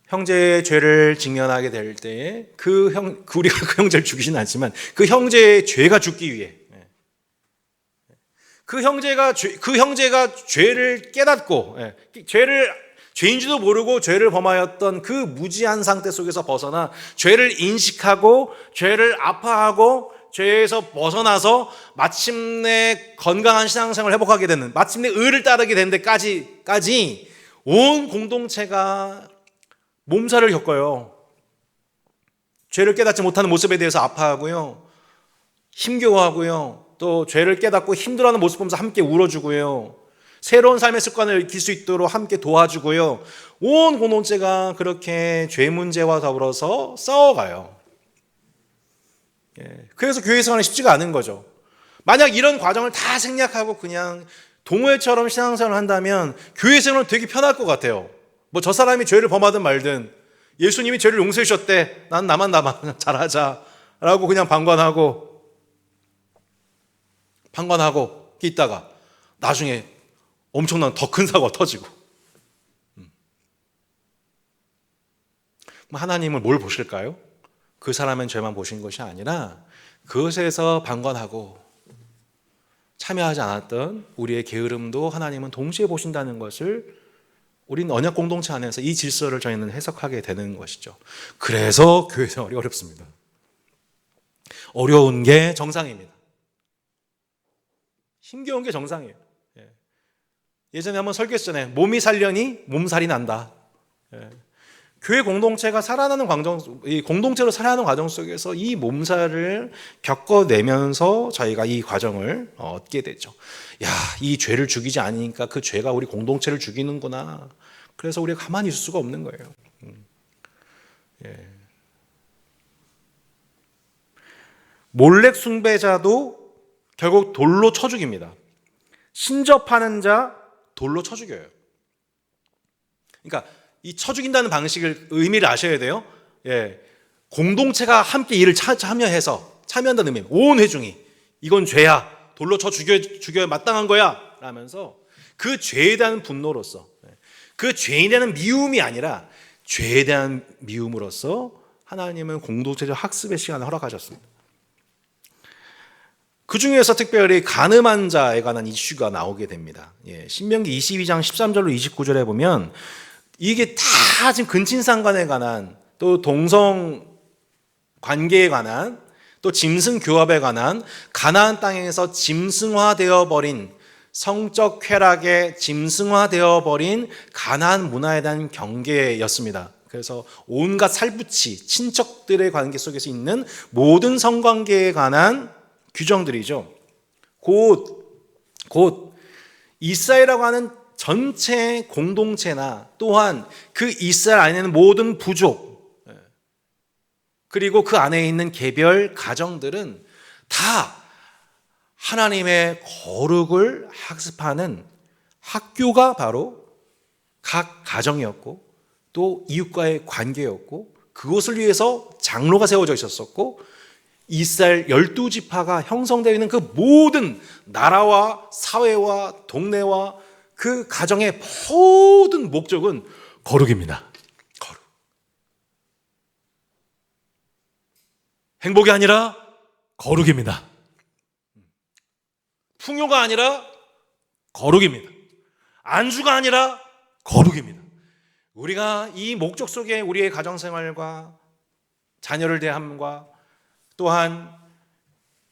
A: 형제의 죄를 직면하게 될 때에 우리가 그 형제를 죽이진 않지만 그 형제의 죄가 죽기 위해 그 형제가 죄를 깨닫고 죄인지도 모르고 죄를 범하였던 그 무지한 상태 속에서 벗어나 죄를 인식하고 죄를 아파하고 죄에서 벗어나서 마침내 건강한 신앙생활을 회복하게 되는, 마침내 의를 따르게 되는 데까지 온 공동체가 몸살을 겪어요. 죄를 깨닫지 못하는 모습에 대해서 아파하고요, 힘겨워하고요, 또 죄를 깨닫고 힘들어하는 모습 보면서 함께 울어주고요, 새로운 삶의 습관을 익힐 수 있도록 함께 도와주고요, 온 공동체가 그렇게 죄 문제와 더불어서 싸워가요. 그래서 교회 생활이 쉽지가 않은 거죠. 만약 이런 과정을 다 생략하고 그냥 동호회처럼 신앙생활을 한다면 교회 생활은 되게 편할 것 같아요. 뭐 저 사람이 죄를 범하든 말든 예수님이 죄를 용서해 주셨대, 난 나만 잘하자 라고 그냥 방관하고 있다가 나중에 엄청난 더 큰 사고가 터지고, 하나님은 뭘 보실까요? 그 사람의 죄만 보신 것이 아니라 그것에서 방관하고 참여하지 않았던 우리의 게으름도 하나님은 동시에 보신다는 것을 우린 언약 공동체 안에서 이 질서를 저희는 해석하게 되는 것이죠. 그래서 교회 생활이 어렵습니다. 어려운 게 정상입니다. 힘겨운 게 정상이에요. 예전에 한번 설교했잖아요. 몸이 살려니 몸살이 난다. 교회 공동체가 살아나는 과정, 이 공동체로 살아가는 과정 속에서 이 몸살을 겪어내면서 저희가 이 과정을 얻게 되죠. 야, 이 죄를 죽이지 않으니까 그 죄가 우리 공동체를 죽이는구나. 그래서 우리가 가만히 있을 수가 없는 거예요. 몰렉 숭배자도 결국 돌로 쳐 죽입니다. 신접하는 자 돌로 쳐 죽여요. 그러니까 이 쳐 죽인다는 방식을, 의미를 아셔야 돼요. 공동체가 함께 이를 참여한다는 의미. 온 회중이 이건 죄야, 돌로 쳐 죽여야 마땅한 거야 라면서 그 죄에 대한 분노로서, 그 죄에 대한 미움이 아니라 죄에 대한 미움으로써 하나님은 공동체적 학습의 시간을 허락하셨습니다. 그 중에서 특별히 간음한 자에 관한 이슈가 나오게 됩니다. 신명기 22장 13절로 29절에 보면 이게 다 지금 근친상간에 관한, 또 동성 관계에 관한, 또 짐승 교합에 관한, 가나안 땅에서 짐승화되어 버린, 성적 쾌락에 짐승화되어 버린 가나안 문화에 대한 경계였습니다. 그래서 온갖 살부치, 친척들의 관계 속에서 있는 모든 성관계에 관한 규정들이죠. 곧 이스라엘이라고 하는 전체 공동체나 또한 그 이스라엘 안에 있는 모든 부족, 그리고 그 안에 있는 개별 가정들은 다 하나님의 거룩을 학습하는 학교가 바로 각 가정이었고, 또 이웃과의 관계였고, 그것을 위해서 장로가 세워져 있었었고, 이스라엘 12지파가 형성되어 있는 그 모든 나라와 사회와 동네와 그 가정의 모든 목적은 거룩입니다. 거룩. 행복이 아니라 거룩입니다. 풍요가 아니라 거룩입니다. 안주가 아니라 거룩입니다. 우리가 이 목적 속에 우리의 가정생활과 자녀를 대함과 또한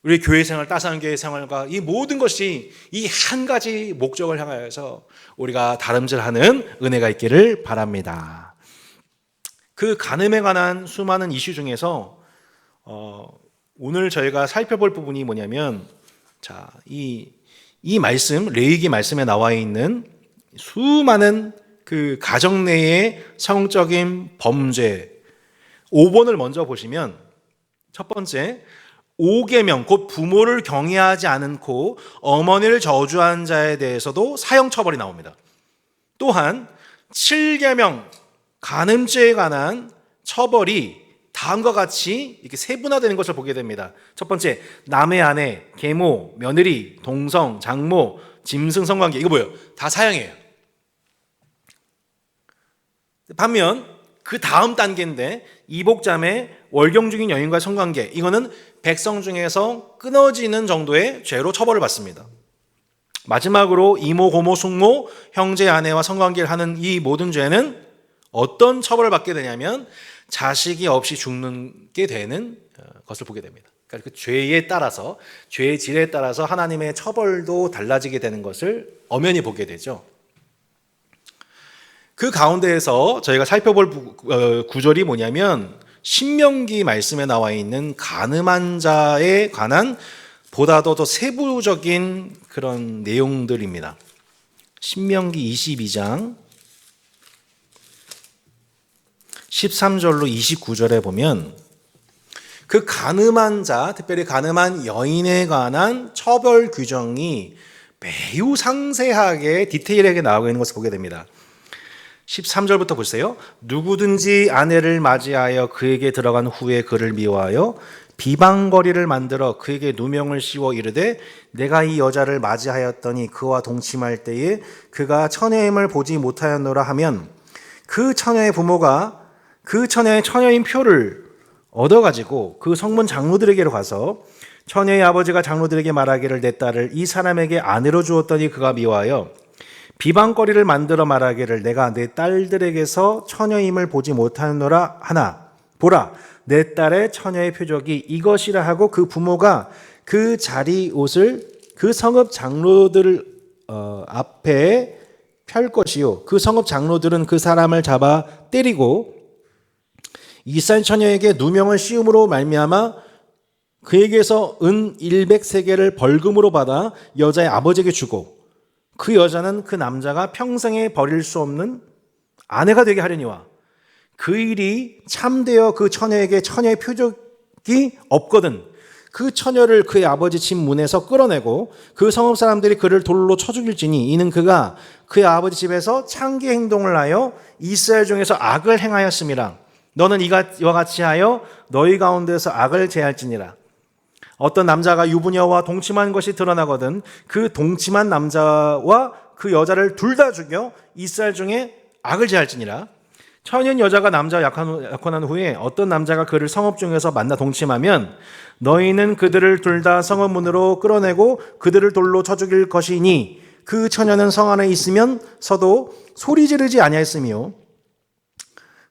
A: 우리 교회 생활, 따스한 교회 생활과 이 모든 것이 이 한 가지 목적을 향하여서 우리가 다름질하는 은혜가 있기를 바랍니다. 그 간음에 관한 수많은 이슈 중에서 오늘 저희가 살펴볼 부분이 뭐냐면, 자, 이 말씀, 레위기 말씀에 나와 있는 수많은 그 가정 내의 성적인 범죄 5번을 먼저 보시면, 첫 번째 5계명, 곧 부모를 경외하지 않고 어머니를 저주한 자에 대해서도 사형 처벌이 나옵니다. 또한 7계명 간음죄에 관한 처벌이 다음과 같이 이렇게 세분화되는 것을 보게 됩니다. 첫 번째, 남의 아내, 계모, 며느리, 동성, 장모, 짐승 성관계, 이거 뭐예요? 다 사형이에요. 반면 그 다음 단계인데, 이복자매, 월경 중인 여인과 성관계, 이거는 백성 중에서 끊어지는 정도의 죄로 처벌을 받습니다. 마지막으로 이모, 고모, 숙모, 형제, 아내와 성관계를 하는 이 모든 죄는 어떤 처벌을 받게 되냐면 자식이 없이 죽는 게 되는 것을 보게 됩니다. 그러니까 그 죄에 따라서, 죄의 질에 따라서 하나님의 처벌도 달라지게 되는 것을 엄연히 보게 되죠. 그 가운데에서 저희가 살펴볼 구절이 뭐냐면, 신명기 말씀에 나와 있는 간음한 자에 관한 보다도 더 세부적인 그런 내용들입니다. 신명기 22장 13절로 29절에 보면 그 간음한 자, 특별히 간음한 여인에 관한 처벌 규정이 매우 상세하게 디테일하게 나오고 있는 것을 보게 됩니다. 13절부터 보세요. 누구든지 아내를 맞이하여 그에게 들어간 후에 그를 미워하여 비방거리를 만들어 그에게 누명을 씌워 이르되 내가 이 여자를 맞이하였더니 그와 동침할 때에 그가 처녀임을 보지 못하였노라 하면, 그 처녀의 부모가 그 처녀의 처녀인 표를 얻어가지고 그 성문 장로들에게로 가서 처녀의 아버지가 장로들에게 말하기를 내 딸을 이 사람에게 아내로 주었더니 그가 미워하여 비방거리를 만들어 말하기를 내가 내 딸들에게서 처녀임을 보지 못하노라 하나 보라 내 딸의 처녀의 표적이 이것이라 하고 그 부모가 그 자리 옷을 그 성읍 장로들 앞에 펼 것이요 그 성읍 장로들은 그 사람을 잡아 때리고 이스라엘 처녀에게 누명을 씌움으로 말미암아 그에게서 은 100세겔을 벌금으로 받아 여자의 아버지에게 주고 그 여자는 그 남자가 평생에 버릴 수 없는 아내가 되게 하려니와 그 일이 참되어 그 처녀에게 처녀의 표적이 없거든 그 처녀를 그의 아버지 집 문에서 끌어내고 그 성읍 사람들이 그를 돌로 쳐 죽일지니 이는 그가 그의 아버지 집에서 창기 행동을 하여 이스라엘 중에서 악을 행하였음이라. 너는 이와 같이 하여 너희 가운데서 악을 제할지니라. 어떤 남자가 유부녀와 동침한 것이 드러나거든 그 동침한 남자와 그 여자를 둘 다 죽여 이스라엘 중에 악을 제할지니라. 처녀인 여자가 남자와 약혼한 후에 어떤 남자가 그를 성읍 중에서 만나 동침하면 너희는 그들을 둘 다 성읍 문으로 끌어내고 그들을 돌로 쳐 죽일 것이니 그 처녀는 성 안에 있으면 서도 소리 지르지 아니하였으며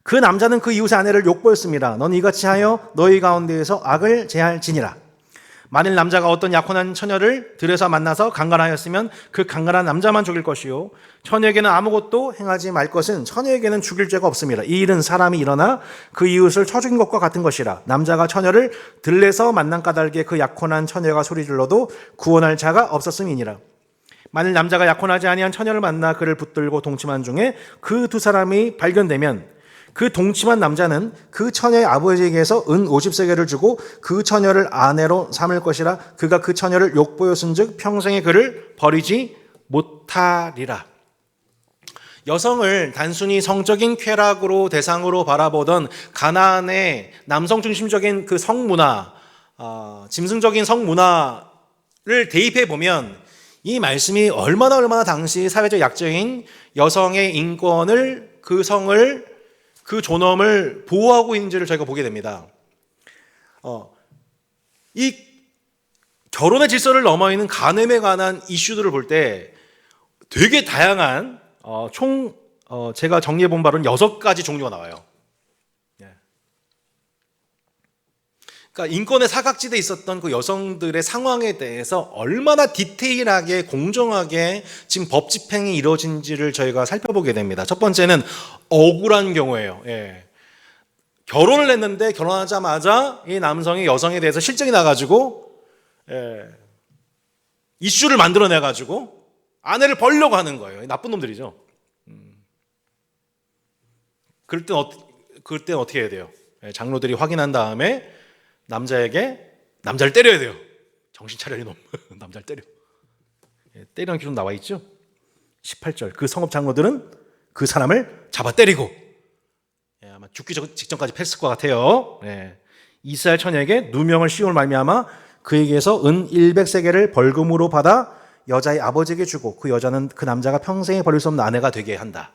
A: 그 남자는 그 이웃의 아내를 욕보였습니다. 너는 이같이 하여 너희 가운데에서 악을 제할지니라. 만일 남자가 어떤 약혼한 처녀를 들에서 만나서 강간하였으면 그 강간한 남자만 죽일 것이요 처녀에게는 아무것도 행하지 말 것은 처녀에게는 죽일 죄가 없습니다. 이 일은 사람이 일어나 그 이웃을 쳐 죽인 것과 같은 것이라. 남자가 처녀를 들에서 만난 까닭에 그 약혼한 처녀가 소리질러도 구원할 자가 없었음이니라. 만일 남자가 약혼하지 아니한 처녀를 만나 그를 붙들고 동침한 중에 그 두 사람이 발견되면 그 동침한 남자는 그 처녀의 아버지에게서 은 50세겔을 주고 그 처녀를 아내로 삼을 것이라. 그가 그 처녀를 욕보였은즉 평생에 그를 버리지 못하리라. 여성을 단순히 성적인 쾌락으로 대상으로 바라보던 가나안의 남성 중심적인 그 성문화, 짐승적인 성문화를 대입해 보면 이 말씀이 얼마나 당시 사회적 약자인 여성의 인권을, 그 성을, 그 존엄을 보호하고 있는지를 저희가 보게 됩니다. 이 결혼의 질서를 넘어 있는 간음에 관한 이슈들을 볼 때 되게 다양한 총 제가 정리해 본 바로는 6가지 종류가 나와요. 예. 그러니까 인권의 사각지대에 있었던 그 여성들의 상황에 대해서 얼마나 디테일하게 공정하게 지금 법 집행이 이루어진지를 저희가 살펴보게 됩니다. 첫 번째는 억울한 경우예요. 예. 결혼을 했는데 결혼하자마자 이 남성이 여성에 대해서 실정이 나가지고 이슈를 만들어내가지고 아내를 벌려고 하는 거예요. 나쁜 놈들이죠. 그럴 땐 어떻게 해야 돼요? 장로들이 확인한 다음에 남자를 때려야 돼요. 정신 차려 이놈. 남자를 때려. 때리는 기록 나와 있죠. 18절. 그 성업 장로들은 그 사람을 잡아 때리고 아마 죽기 직전까지 패스할 것 같아요. 이스라엘 처녀에게 누명을 씌울 말미암아 그에게서 은 100세겔을 벌금으로 받아 여자의 아버지에게 주고 그 여자는 그 남자가 평생에 버릴 수 없는 아내가 되게 한다.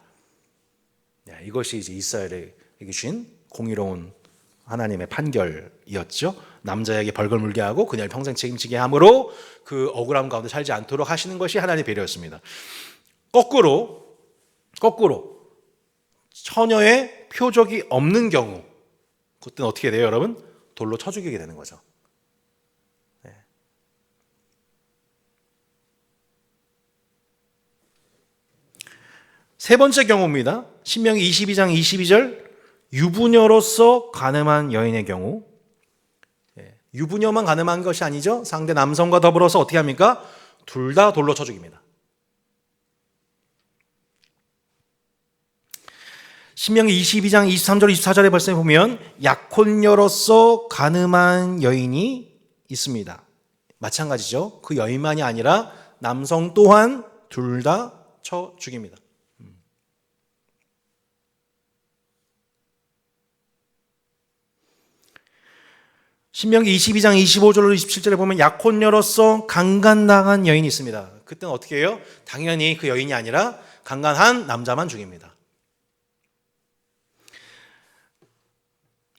A: 이것이 이제 이스라엘에게 주신 공의로운 하나님의 판결이었죠. 남자에게 벌금을 물게 하고 그녀를 평생 책임지게 함으로 그 억울함 가운데 살지 않도록 하시는 것이 하나님의 배려였습니다. 거꾸로 처녀의 표적이 없는 경우, 그때는 어떻게 돼요, 여러분? 돌로 쳐 죽이게 되는 거죠. 세 번째 경우입니다. 신명기 22장 22절, 유부녀로서 간음한 여인의 경우. 유부녀만 간음한 것이 아니죠. 상대 남성과 더불어서 어떻게 합니까? 둘 다 돌로 쳐 죽입니다. 신명기 22장 23절 24절에 벌써 보면 약혼녀로서 간음한 여인이 있습니다. 마찬가지죠. 그 여인만이 아니라 남성 또한 둘 다 쳐 죽입니다. 신명기 22장 25절로 27절에 보면 약혼녀로서 강간당한 여인이 있습니다. 그때는 어떻게 해요? 당연히 그 여인이 아니라 강간한 남자만 죽입니다.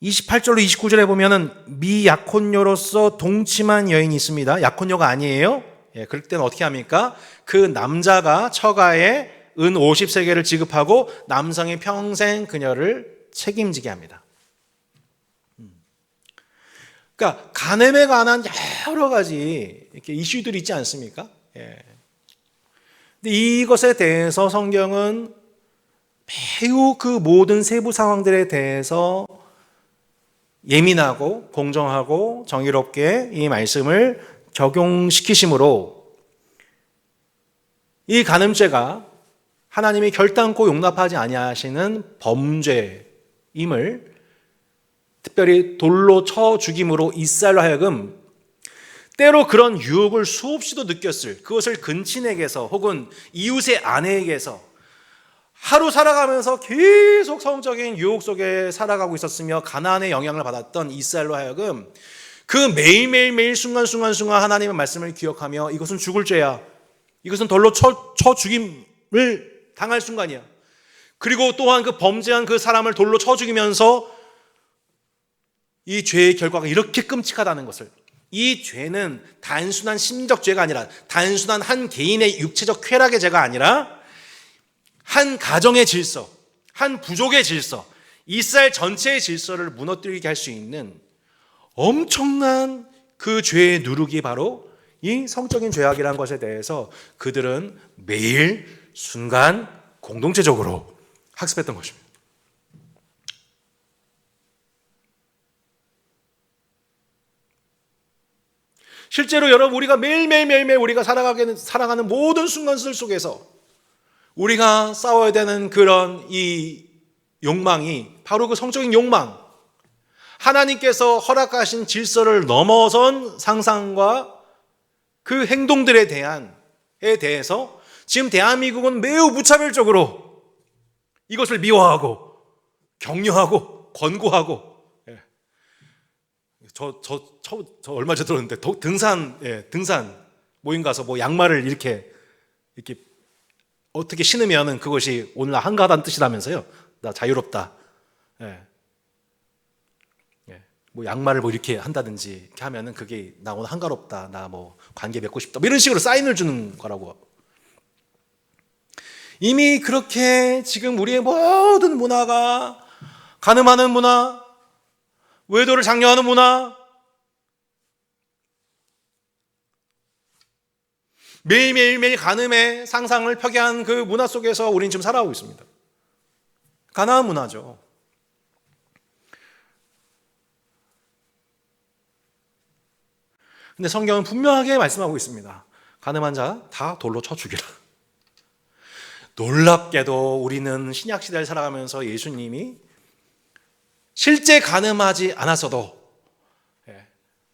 A: 28절로 29절에 보면은 미약혼녀로서 동침한 여인이 있습니다. 약혼녀가 아니에요. 그럴 때는 어떻게 합니까? 그 남자가 처가에 은 50세겔을 지급하고 남성이 평생 그녀를 책임지게 합니다. 그러니까 간음에 관한 여러 가지 이렇게 이슈들이 있지 않습니까? 근데 이것에 대해서 성경은 매우 그 모든 세부 상황들에 대해서 예민하고 공정하고 정의롭게 이 말씀을 적용시키심으로 이 간음죄가 하나님이 결단코 용납하지 아니하시는 범죄임을 특별히 돌로 쳐 죽임으로 이스라엘로 하여금 때로 그런 유혹을 수없이도 느꼈을, 그것을 근친에게서 혹은 이웃의 아내에게서 하루 살아가면서 계속 성적인 유혹 속에 살아가고 있었으며 가나안의 영향을 받았던 이스라엘로 하여금 그 매일매일 순간순간 하나님의 말씀을 기억하며 이것은 죽을 죄야, 이것은 돌로 쳐 죽임을 당할 순간이야, 그리고 또한 그 범죄한 그 사람을 돌로 쳐 죽이면서 이 죄의 결과가 이렇게 끔찍하다는 것을, 이 죄는 단순한 심리적 죄가 아니라 단순한 한 개인의 육체적 쾌락의 죄가 아니라 한 가정의 질서, 한 부족의 질서, 이스라엘 전체의 질서를 무너뜨리게 할 수 있는 엄청난 그 죄의 누룩이 바로 이 성적인 죄악이라는 것에 대해서 그들은 매일 순간 공동체적으로 학습했던 것입니다. 실제로 여러분, 우리가 매일매일 우리가 살아가는 모든 순간들 속에서 우리가 싸워야 되는 그런 이 욕망이 바로 그 성적인 욕망, 하나님께서 허락하신 질서를 넘어선 상상과 그 행동들에 대해서 지금 대한민국은 매우 무차별적으로 이것을 미워하고 격려하고 권고하고, 저 얼마 전에 들었는데 등산 모임 가서 뭐 양말을 이렇게 어떻게 신으면은 그것이 오늘 한가하다는 뜻이라면서요. 나 자유롭다. 뭐 양말을 뭐 이렇게 한다든지 이렇게 하면은 그게 나 오늘 한가롭다. 나 뭐 관계 맺고 싶다. 뭐 이런 식으로 사인을 주는 거라고. 이미 그렇게 지금 우리의 모든 문화가 간음하는 문화, 외도를 장려하는 문화, 매일매일 간음의 상상을 표기한 그 문화 속에서 우리는 지금 살아가고 있습니다. 가나안 문화죠. 근데 성경은 분명하게 말씀하고 있습니다. 간음한 자 다 돌로 쳐 죽이라. 놀랍게도 우리는 신약시대를 살아가면서 예수님이 실제 간음하지 않았어도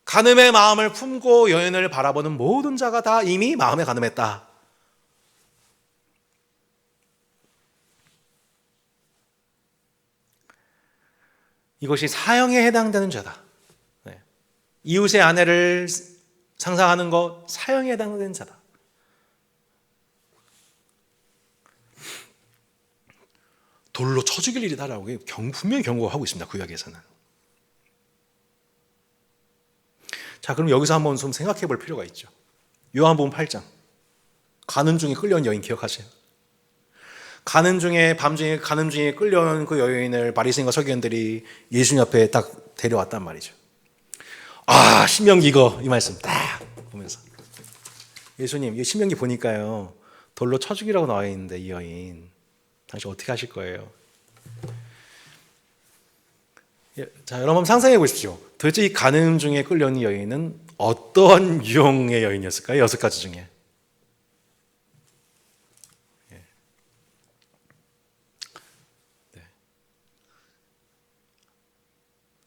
A: 간음의 마음을 품고 여인을 바라보는 모든 자가 다 이미 마음에 간음했다. 이것이 사형에 해당되는 죄다. 이웃의 아내를 상상하는 것 사형에 해당되는 자다. 돌로 쳐 죽일 일이다라고 분명히 경고하고 있습니다. 구약에서는. 자, 그럼 여기서 한번 좀 생각해 볼 필요가 있죠. 요한복음 8장. 가는 중에 끌려온 여인 기억하세요? 밤중에 가는 중에 끌려온 그 여인을 바리새인과 서기관들이 예수님 앞에 딱 데려왔단 말이죠. 아, 신명기 이 말씀 딱 보면서 예수님, 이 신명기 보니까요 돌로 쳐 죽이라고 나와 있는데 이 여인 당신 어떻게 하실 거예요? 자, 여러분 상상해 보십시오. 도대체 이 간음 중에 끌려온 여인은 어떤 유형의 여인이었을까요? 6가지 중에.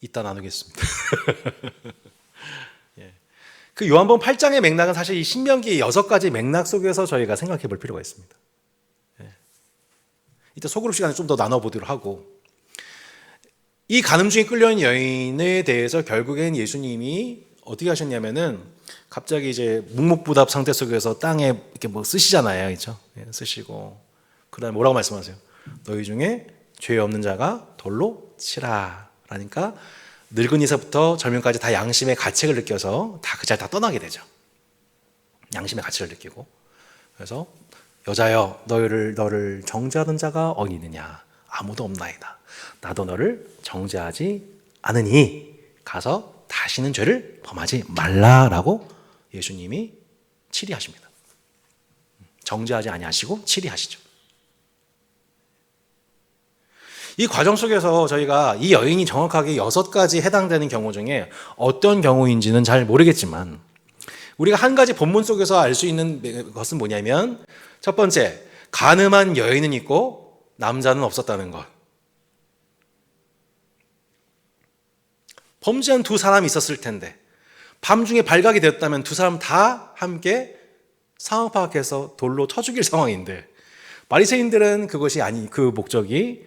A: 이따 나누겠습니다. 그 요한복음 8장의 맥락은 사실 이 신명기 6가지 맥락 속에서 저희가 생각해 볼 필요가 있습니다. 이따 소그룹 시간에 좀 더 나눠보도록 하고, 이 간음 중에 끌려온 여인에 대해서 결국엔 예수님이 어떻게 하셨냐면은 갑자기 이제 묵묵부답 상태 속에서 땅에 이렇게 뭐 쓰시잖아요, 그렇죠? 쓰시고 그다음에 뭐라고 말씀하세요? 너희 중에 죄 없는 자가 돌로 치라. 그러니까 늙은이서부터 젊은까지 다 양심의 가책을 느껴서 다 그 자리 다 떠나게 되죠. 양심의 가책을 느끼고. 그래서 여자여 너를 정죄하던 자가 어디 있느냐? 아무도 없나이다. 나도 너를 정죄하지 않으니 가서 다시는 죄를 범하지 말라라고 예수님이 치리하십니다. 정죄하지 아니하시고 치리하시죠. 이 과정 속에서 저희가 이 여인이 정확하게 6가지 해당되는 경우 중에 어떤 경우인지는 잘 모르겠지만 우리가 한 가지 본문 속에서 알 수 있는 것은 뭐냐면 첫 번째, 간음한 여인은 있고 남자는 없었다는 것. 범죄한 두 사람이 있었을 텐데 밤중에 발각이 되었다면 두 사람 다 함께 상황 파악해서 돌로 쳐 죽일 상황인데 바리새인들은 그 목적이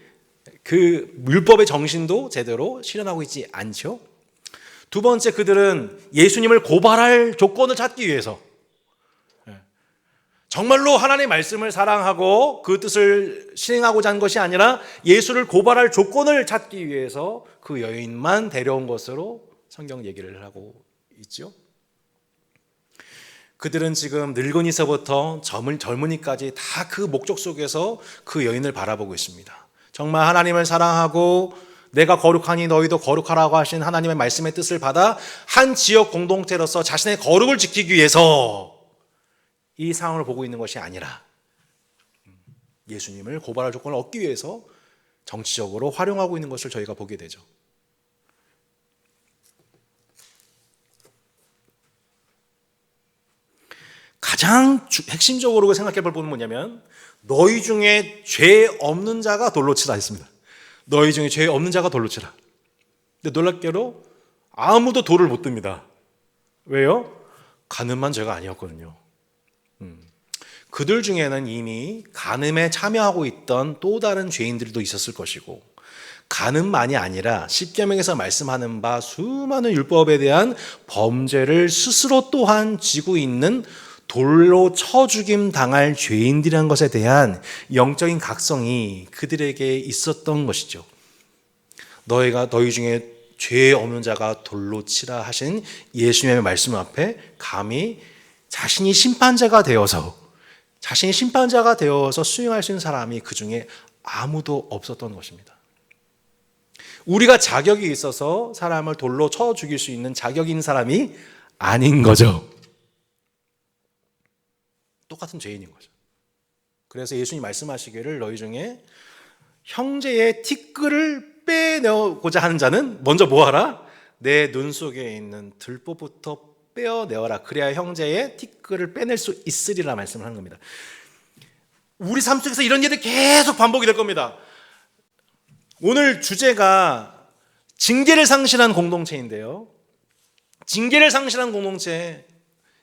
A: 그 율법의 정신도 제대로 실현하고 있지 않죠. 두 번째, 그들은 예수님을 고발할 조건을 찾기 위해서 정말로 하나님의 말씀을 사랑하고 그 뜻을 실행하고자 한 것이 아니라 예수를 고발할 조건을 찾기 위해서 그 여인만 데려온 것으로 성경 얘기를 하고 있죠. 그들은 지금 늙은이서부터 젊은이까지 다 그 목적 속에서 그 여인을 바라보고 있습니다. 정말 하나님을 사랑하고 내가 거룩하니 너희도 거룩하라고 하신 하나님의 말씀의 뜻을 받아 한 지역 공동체로서 자신의 거룩을 지키기 위해서 이 상황을 보고 있는 것이 아니라 예수님을 고발할 조건을 얻기 위해서 정치적으로 활용하고 있는 것을 저희가 보게 되죠. 가장 핵심적으로 생각해 볼 부분은 뭐냐면 너희 중에 죄 없는 자가 돌로 치라 했습니다. 너희 중에 죄 없는 자가 돌로 치라. 근데 놀랍게도 아무도 돌을 못 듭니다. 왜요? 간음만 죄가 아니었거든요. 그들 중에는 이미 간음에 참여하고 있던 또 다른 죄인들도 있었을 것이고 간음만이 아니라 십계명에서 말씀하는 바 수많은 율법에 대한 범죄를 스스로 또한 지고 있는 돌로 쳐 죽임 당할 죄인들이라는 것에 대한 영적인 각성이 그들에게 있었던 것이죠. 너희 중에 죄 없는 자가 돌로 치라 하신 예수님의 말씀 앞에 감히 자신이 심판자가 되어서 자신이 심판자가 되어서 수용할 수 있는 사람이 그 중에 아무도 없었던 것입니다. 우리가 자격이 있어서 사람을 돌로 쳐 죽일 수 있는 자격이 있는 사람이 아닌 거죠. 똑같은 죄인인 거죠. 그래서 예수님이 말씀하시기를 너희 중에 형제의 티끌을 빼내고자 하는 자는 먼저 뭐하라? 내 눈 속에 있는 들보부터 빼어내어라. 그래야 형제의 티끌을 빼낼 수 있으리라 말씀을 하는 겁니다. 우리 삶 속에서 이런 일이 계속 반복이 될 겁니다. 오늘 주제가 징계를 상실한 공동체인데요. 징계를 상실한 공동체,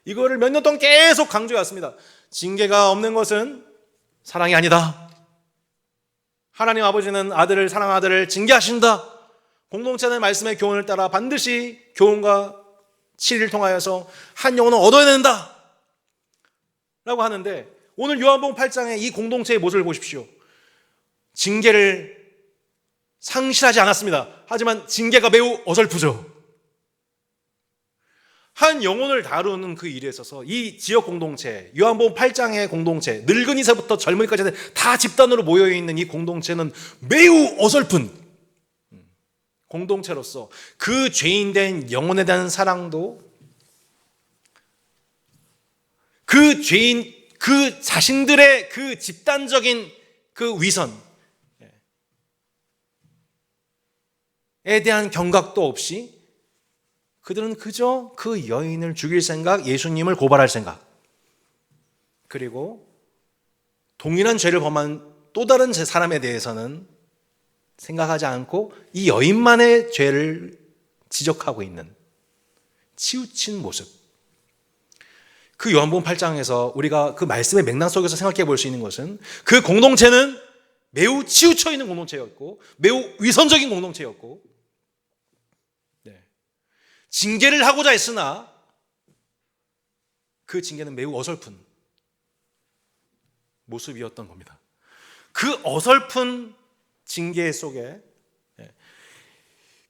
A: 이거를 몇 년 동안 계속 강조해 왔습니다. 징계가 없는 것은 사랑이 아니다. 하나님 아버지는 아들을, 사랑하는 아들을 징계하신다. 공동체는 말씀의 교훈을 따라 반드시 교훈과 치리를 통하여서 한 영혼을 얻어야 된다 라고 하는데, 오늘 요한복음 8장의 이 공동체의 모습을 보십시오. 징계를 상실하지 않았습니다. 하지만 징계가 매우 어설프죠. 한 영혼을 다루는 그 일에 있어서 이 지역 공동체, 요한복음 8장의 공동체, 늙은이서부터 젊은이까지 다 집단으로 모여있는 이 공동체는 매우 어설픈 공동체로서 그 죄인된 영혼에 대한 사랑도, 그 죄인, 그 자신들의 그 집단적인 그 위선에 대한 경각도 없이 그들은 그저 그 여인을 죽일 생각, 예수님을 고발할 생각, 그리고 동일한 죄를 범한 또 다른 사람에 대해서는 생각하지 않고 이 여인만의 죄를 지적하고 있는 치우친 모습. 그 요한복음 8장에서 우리가 그 말씀의 맥락 속에서 생각해 볼 수 있는 것은, 그 공동체는 매우 치우쳐 있는 공동체였고 매우 위선적인 공동체였고, 징계를 하고자 했으나 그 징계는 매우 어설픈 모습이었던 겁니다. 그 어설픈 징계 속에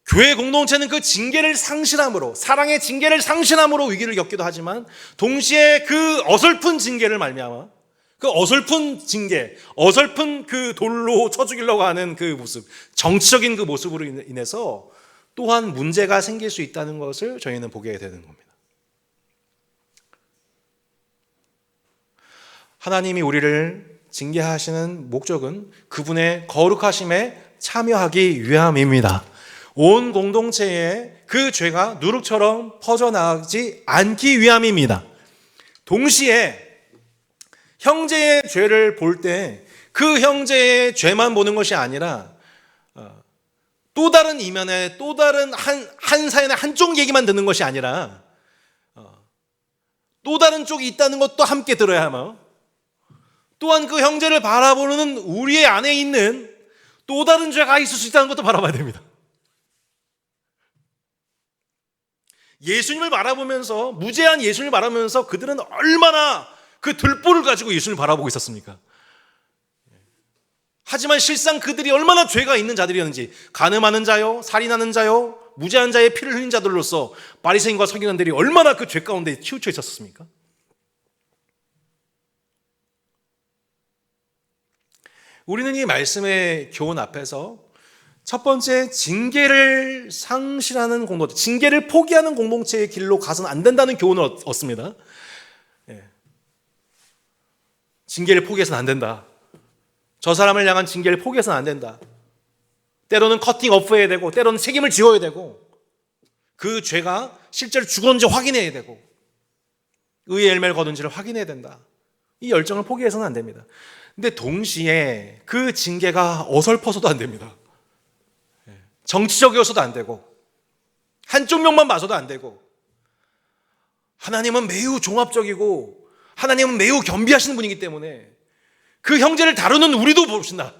A: 교회 공동체는 그 징계를 상실함으로, 사랑의 징계를 상실함으로 위기를 겪기도 하지만, 동시에 그 어설픈 징계를 말미암아, 그 어설픈 징계, 어설픈 그 돌로 쳐 죽이려고 하는 그 모습, 정치적인 그 모습으로 인해서 또한 문제가 생길 수 있다는 것을 저희는 보게 되는 겁니다. 하나님이 우리를 징계하시는 목적은 그분의 거룩하심에 참여하기 위함입니다. 온 공동체에 그 죄가 누룩처럼 퍼져나가지 않기 위함입니다. 동시에 형제의 죄를 볼 때 그 형제의 죄만 보는 것이 아니라 또 다른 이면에, 또 다른 한 사연의 한쪽 얘기만 듣는 것이 아니라 또 다른 쪽이 있다는 것도 함께 들어야 하며, 또한 그 형제를 바라보는 우리의 안에 있는 또 다른 죄가 있을 수 있다는 것도 바라봐야 됩니다. 예수님을 바라보면서, 무죄한 예수님을 바라보면서 그들은 얼마나 그 들보를 가지고 예수님을 바라보고 있었습니까? 하지만 실상 그들이 얼마나 죄가 있는 자들이었는지, 간음하는 자요, 살인하는 자요, 무죄한 자의 피를 흘린 자들로서 바리새인과 서기관들이 얼마나 그 죄 가운데 치우쳐 있었습니까? 우리는 이 말씀의 교훈 앞에서 첫 번째, 징계를 상실하는 공동체, 징계를 포기하는 공동체의 길로 가서는 안 된다는 교훈을 얻습니다. 징계를 포기해서는 안 된다. 저 사람을 향한 징계를 포기해서는 안 된다. 때로는 커팅 오프해야 되고, 때로는 책임을 지어야 되고, 그 죄가 실제로 죽었는지 확인해야 되고, 의의 열매를 거둔지를 확인해야 된다. 이 열정을 포기해서는 안 됩니다. 근데 동시에 그 징계가 어설퍼서도 안 됩니다. 정치적이어서도 안 되고, 한쪽 면만 봐서도 안 되고, 하나님은 매우 종합적이고 하나님은 매우 겸비하시는 분이기 때문에 그 형제를 다루는 우리도 보신다.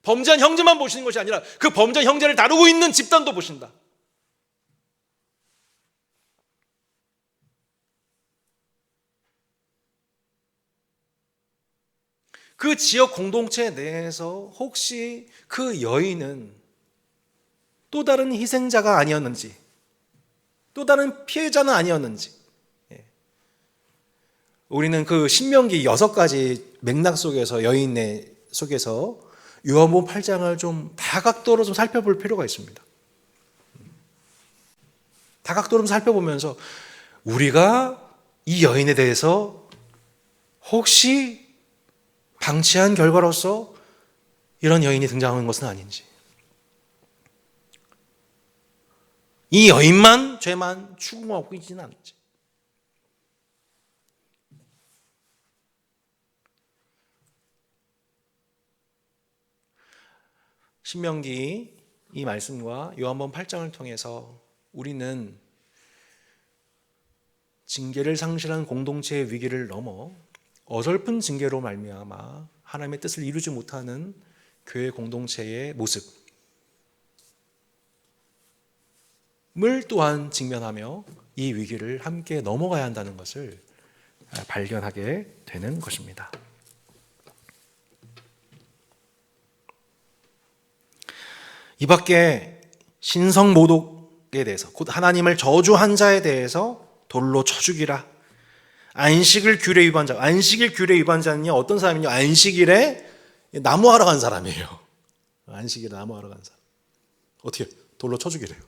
A: 범죄한 형제만 보시는 것이 아니라 그 범죄한 형제를 다루고 있는 집단도 보신다. 그 지역 공동체 내에서 혹시 그 여인은 또 다른 희생자가 아니었는지, 또 다른 피해자는 아니었는지, 우리는 그 신명기 6가지 맥락 속에서 여인의 속에서 요한복음 8장을 좀 다각도로 좀 살펴볼 필요가 있습니다. 다각도로 좀 살펴보면서 우리가 이 여인에 대해서 혹시 방치한 결과로서 이런 여인이 등장하는 것은 아닌지, 이 여인만 죄만 추궁하고 있지는 않은지. 신명기 이 말씀과 요한복음 8장을 통해서 우리는 징계를 상실한 공동체의 위기를 넘어 어설픈 징계로 말미암아 하나님의 뜻을 이루지 못하는 교회 공동체의 모습을 또한 직면하며 이 위기를 함께 넘어가야 한다는 것을 발견하게 되는 것입니다. 이 밖에 신성모독에 대해서, 곧 하나님을 저주한 자에 대해서 돌로 쳐 죽이라. 안식일 규례 위반자. 안식일 규례 위반자는요, 어떤 사람이요? 안식일에 나무하러 간 사람이에요. 안식일에 나무하러 간 사람. 어떻게 돌로 쳐 죽이래요?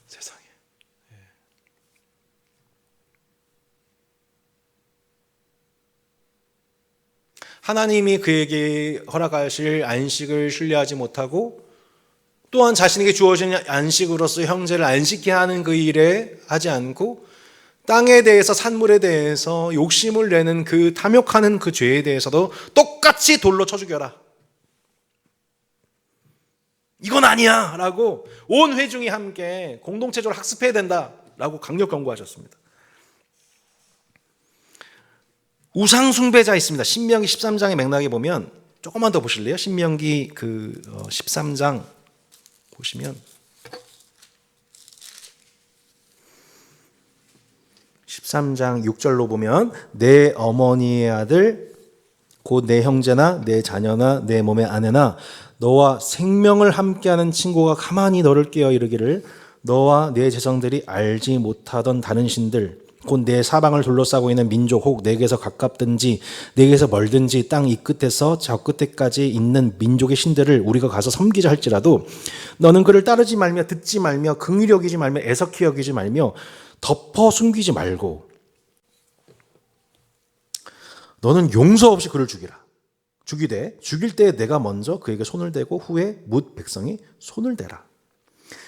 A: 세상에. 하나님이 그에게 허락하실 안식을 신뢰하지 못하고 또한 자신에게 주어진 안식으로서 형제를 안식케 하는 그 일에 하지 않고 땅에 대해서, 산물에 대해서 욕심을 내는 그 탐욕하는 그 죄에 대해서도 똑같이 돌로 쳐 죽여라. 이건 아니야 라고 온 회중이 함께 공동체적으로 학습해야 된다 라고 강력 권고하셨습니다. 우상 숭배자 있습니다. 신명기 13장의 맥락에 보면 조금만 더 보실래요? 신명기 13장 보시면 13장 6절로 보면 내 어머니의 아들 곧 내 형제나 내 자녀나 내 몸의 아내나 너와 생명을 함께하는 친구가 가만히 너를 깨어 이르기를 너와 내 제성들이 알지 못하던 다른 신들 곧 내 사방을 둘러싸고 있는 민족 혹 내게서 가깝든지 내게서 멀든지 땅 이 끝에서 저 끝에까지 있는 민족의 신들을 우리가 가서 섬기자 할지라도 너는 그를 따르지 말며 듣지 말며 긍휼히 여기지 말며 애석히 여기지 말며 덮어 숨기지 말고 너는 용서 없이 그를 죽이되 죽일 때 내가 먼저 그에게 손을 대고 후에 뭇 백성이 손을 대라.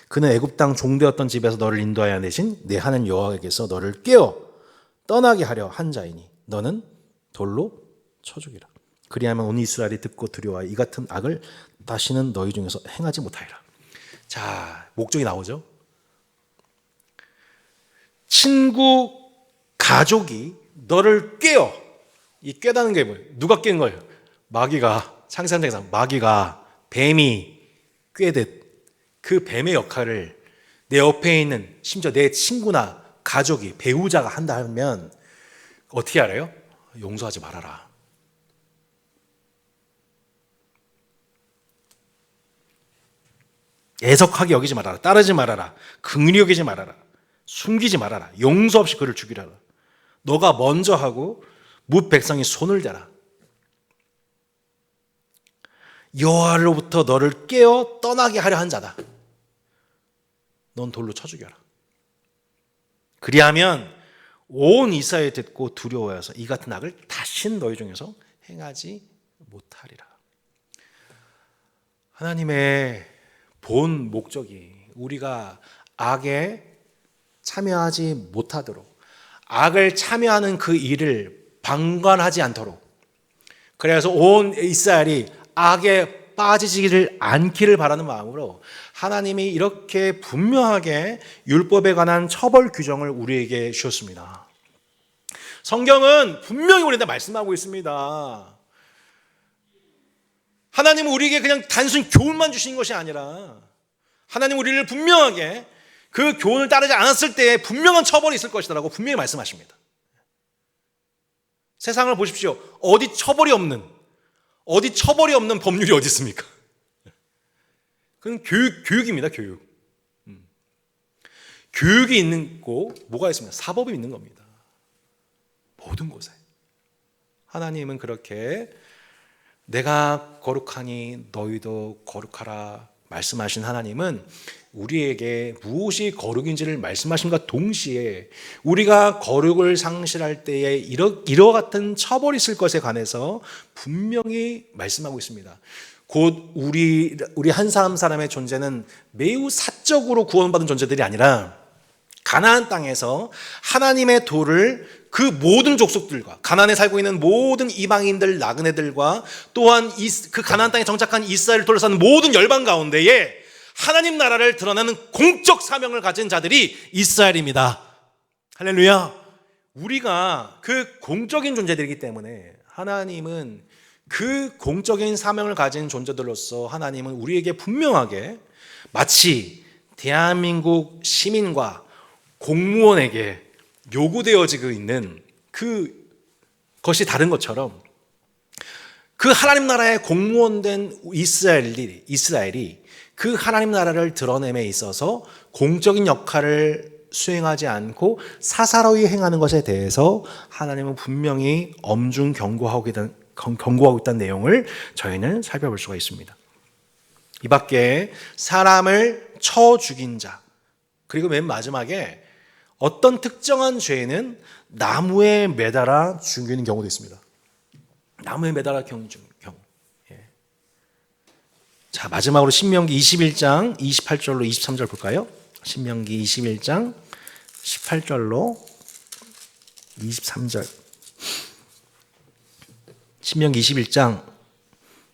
A: 그는 애굽 땅 종되었던 집에서 너를 인도하여 내신 내 하나님 여호와께서 너를 깨어 떠나게 하려 한 자이니 너는 돌로 쳐 죽이라. 그리하면 온 이스라엘이 듣고 두려워하여 이 같은 악을 다시는 너희 중에서 행하지 못하리라. 자, 목적이 나오죠. 친구, 가족이 너를 깨어, 이 깨다는 게 뭐예요? 누가 깬 거예요? 마귀가, 창세기 3장에서 마귀가 뱀이 꿰듯 그 뱀의 역할을 내 옆에 있는 심지어 내 친구나 가족이, 배우자가 한다 하면 어떻게 알아요? 용서하지 말아라. 애석하게 여기지 말아라. 따르지 말아라. 긍휼히 여기지 말아라. 숨기지 말아라. 용서 없이 그를 죽이라. 너가 먼저 하고 뭇 백성이 손을 대라. 여호와로부터 너를 깨어 떠나게 하려 한 자다. 넌 돌로 쳐 죽여라. 그리하면 온 이스라엘이 듣고 두려워해서 이 같은 악을 다신 너희 중에서 행하지 못하리라. 하나님의 본 목적이 우리가 악에 참여하지 못하도록, 악을 참여하는 그 일을 방관하지 않도록, 그래서 온 이스라엘이 악에 빠지지를 않기를 바라는 마음으로 하나님이 이렇게 분명하게 율법에 관한 처벌 규정을 우리에게 주셨습니다. 성경은 분명히 우리한테 말씀하고 있습니다. 하나님은 우리에게 그냥 단순히 교훈만 주신 것이 아니라 하나님 우리를 분명하게 그 교훈을 따르지 않았을 때에 분명한 처벌이 있을 것이라고 분명히 말씀하십니다. 세상을 보십시오. 어디 처벌이 없는 법률이 어디 있습니까? 그건 교육입니다. 교육. 교육이 있는 곳 뭐가 있습니까? 사법이 있는 겁니다. 모든 곳에. 하나님은 그렇게 내가 거룩하니 너희도 거룩하라 말씀하신 하나님은 우리에게 무엇이 거룩인지를 말씀하심과 동시에 우리가 거룩을 상실할 때에 이와 같은 처벌이 있을 것에 관해서 분명히 말씀하고 있습니다. 곧 우리 한 사람의 존재는 매우 사적으로 구원받은 존재들이 아니라 가나안 땅에서 하나님의 도를 그 모든 족속들과 가나안에 살고 있는 모든 이방인들, 나그네들과 또한 그 가나안 땅에 정착한 이스라엘을 둘러싼 모든 열방 가운데에 하나님 나라를 드러내는 공적 사명을 가진 자들이 이스라엘입니다. 할렐루야. 우리가 그 공적인 존재들이기 때문에 하나님은 그 공적인 사명을 가진 존재들로서 하나님은 우리에게 분명하게 마치 대한민국 시민과 공무원에게 요구되어지고 있는 그것이 다른 것처럼 그 하나님 나라의 공무원된 이스라엘이 그 하나님 나라를 드러냄에 있어서 공적인 역할을 수행하지 않고 사사로이 행하는 것에 대해서 하나님은 분명히 엄중 경고하고 있다는 내용을 저희는 살펴볼 수가 있습니다. 이 밖에 사람을 쳐 죽인 자, 그리고 맨 마지막에 어떤 특정한 죄는 나무에 매달아 죽이는 경우도 있습니다. 나무에 매달아 경우. 자, 마지막으로 신명기 21장 28절로 23절 볼까요? 신명기 21장 18절로 23절. 신명기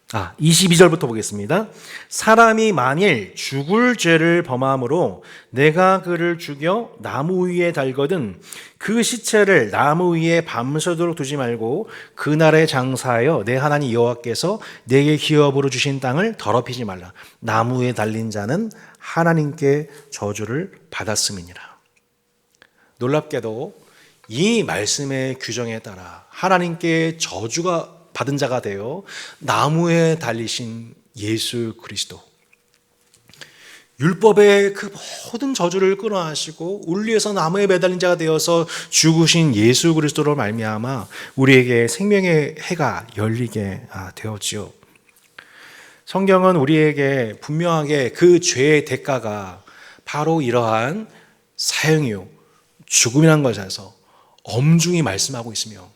A: 22절부터 보겠습니다. 사람이 만일 죽을 죄를 범함으로 내가 그를 죽여 나무 위에 달거든 그 시체를 나무 위에 밤새도록 두지 말고 그날에 장사하여 내 하나님 여호와께서 내게 기업으로 주신 땅을 더럽히지 말라. 나무 위에 달린 자는 하나님께 저주를 받았음이니라. 놀랍게도 이 말씀의 규정에 따라 하나님께 저주가 받은 자가 되어 나무에 달리신 예수 그리스도, 율법의 그 모든 저주를 끊어하시고 울리에서 나무에 매달린 자가 되어서 죽으신 예수 그리스도로 말미암아 우리에게 생명의 해가 열리게 되었지요. 성경은 우리에게 분명하게 그 죄의 대가가 바로 이러한 사형이요 죽음이라는 것에서 엄중히 말씀하고 있으며,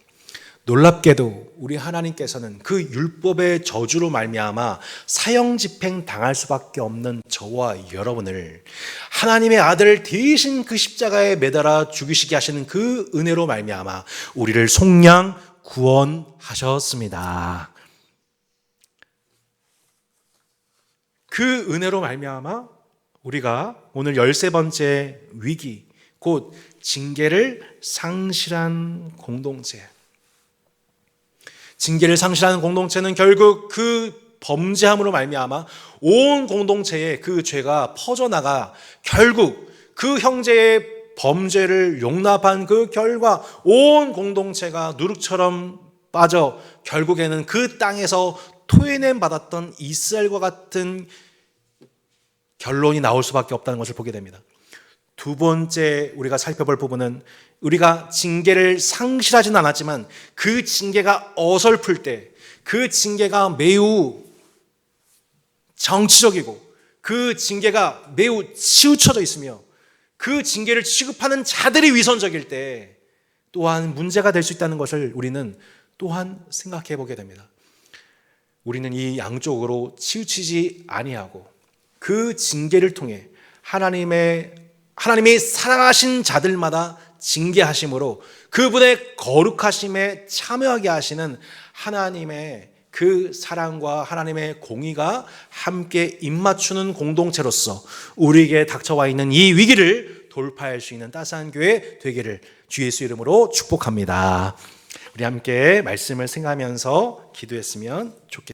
A: 놀랍게도 우리 하나님께서는 그 율법의 저주로 말미암아 사형 집행 당할 수밖에 없는 저와 여러분을 하나님의 아들 대신 그 십자가에 매달아 죽이시게 하시는 그 은혜로 말미암아 우리를 속량 구원하셨습니다. 그 은혜로 말미암아 우리가 오늘 13번째 위기, 곧 징계를 상실한 공동체, 징계를 상실하는 공동체는 결국 그 범죄함으로 말미암아 온 공동체에 그 죄가 퍼져나가 결국 그 형제의 범죄를 용납한 그 결과 온 공동체가 누룩처럼 빠져 결국에는 그 땅에서 토해냄 받았던 이스라엘과 같은 결론이 나올 수밖에 없다는 것을 보게 됩니다. 두 번째 우리가 살펴볼 부분은 우리가 징계를 상실하지는 않았지만 그 징계가 어설플 때, 그 징계가 매우 정치적이고 그 징계가 매우 치우쳐져 있으며 그 징계를 취급하는 자들이 위선적일 때 또한 문제가 될 수 있다는 것을 우리는 또한 생각해 보게 됩니다. 우리는 이 양쪽으로 치우치지 아니하고 그 징계를 통해 하나님이 사랑하신 자들마다 징계하심으로 그분의 거룩하심에 참여하게 하시는 하나님의 그 사랑과 하나님의 공의가 함께 입맞추는 공동체로서 우리에게 닥쳐와 있는 이 위기를 돌파할 수 있는 따스한 교회 되기를 주 예수 이름으로 축복합니다. 우리 함께 말씀을 생각하면서 기도했으면 좋겠습니다.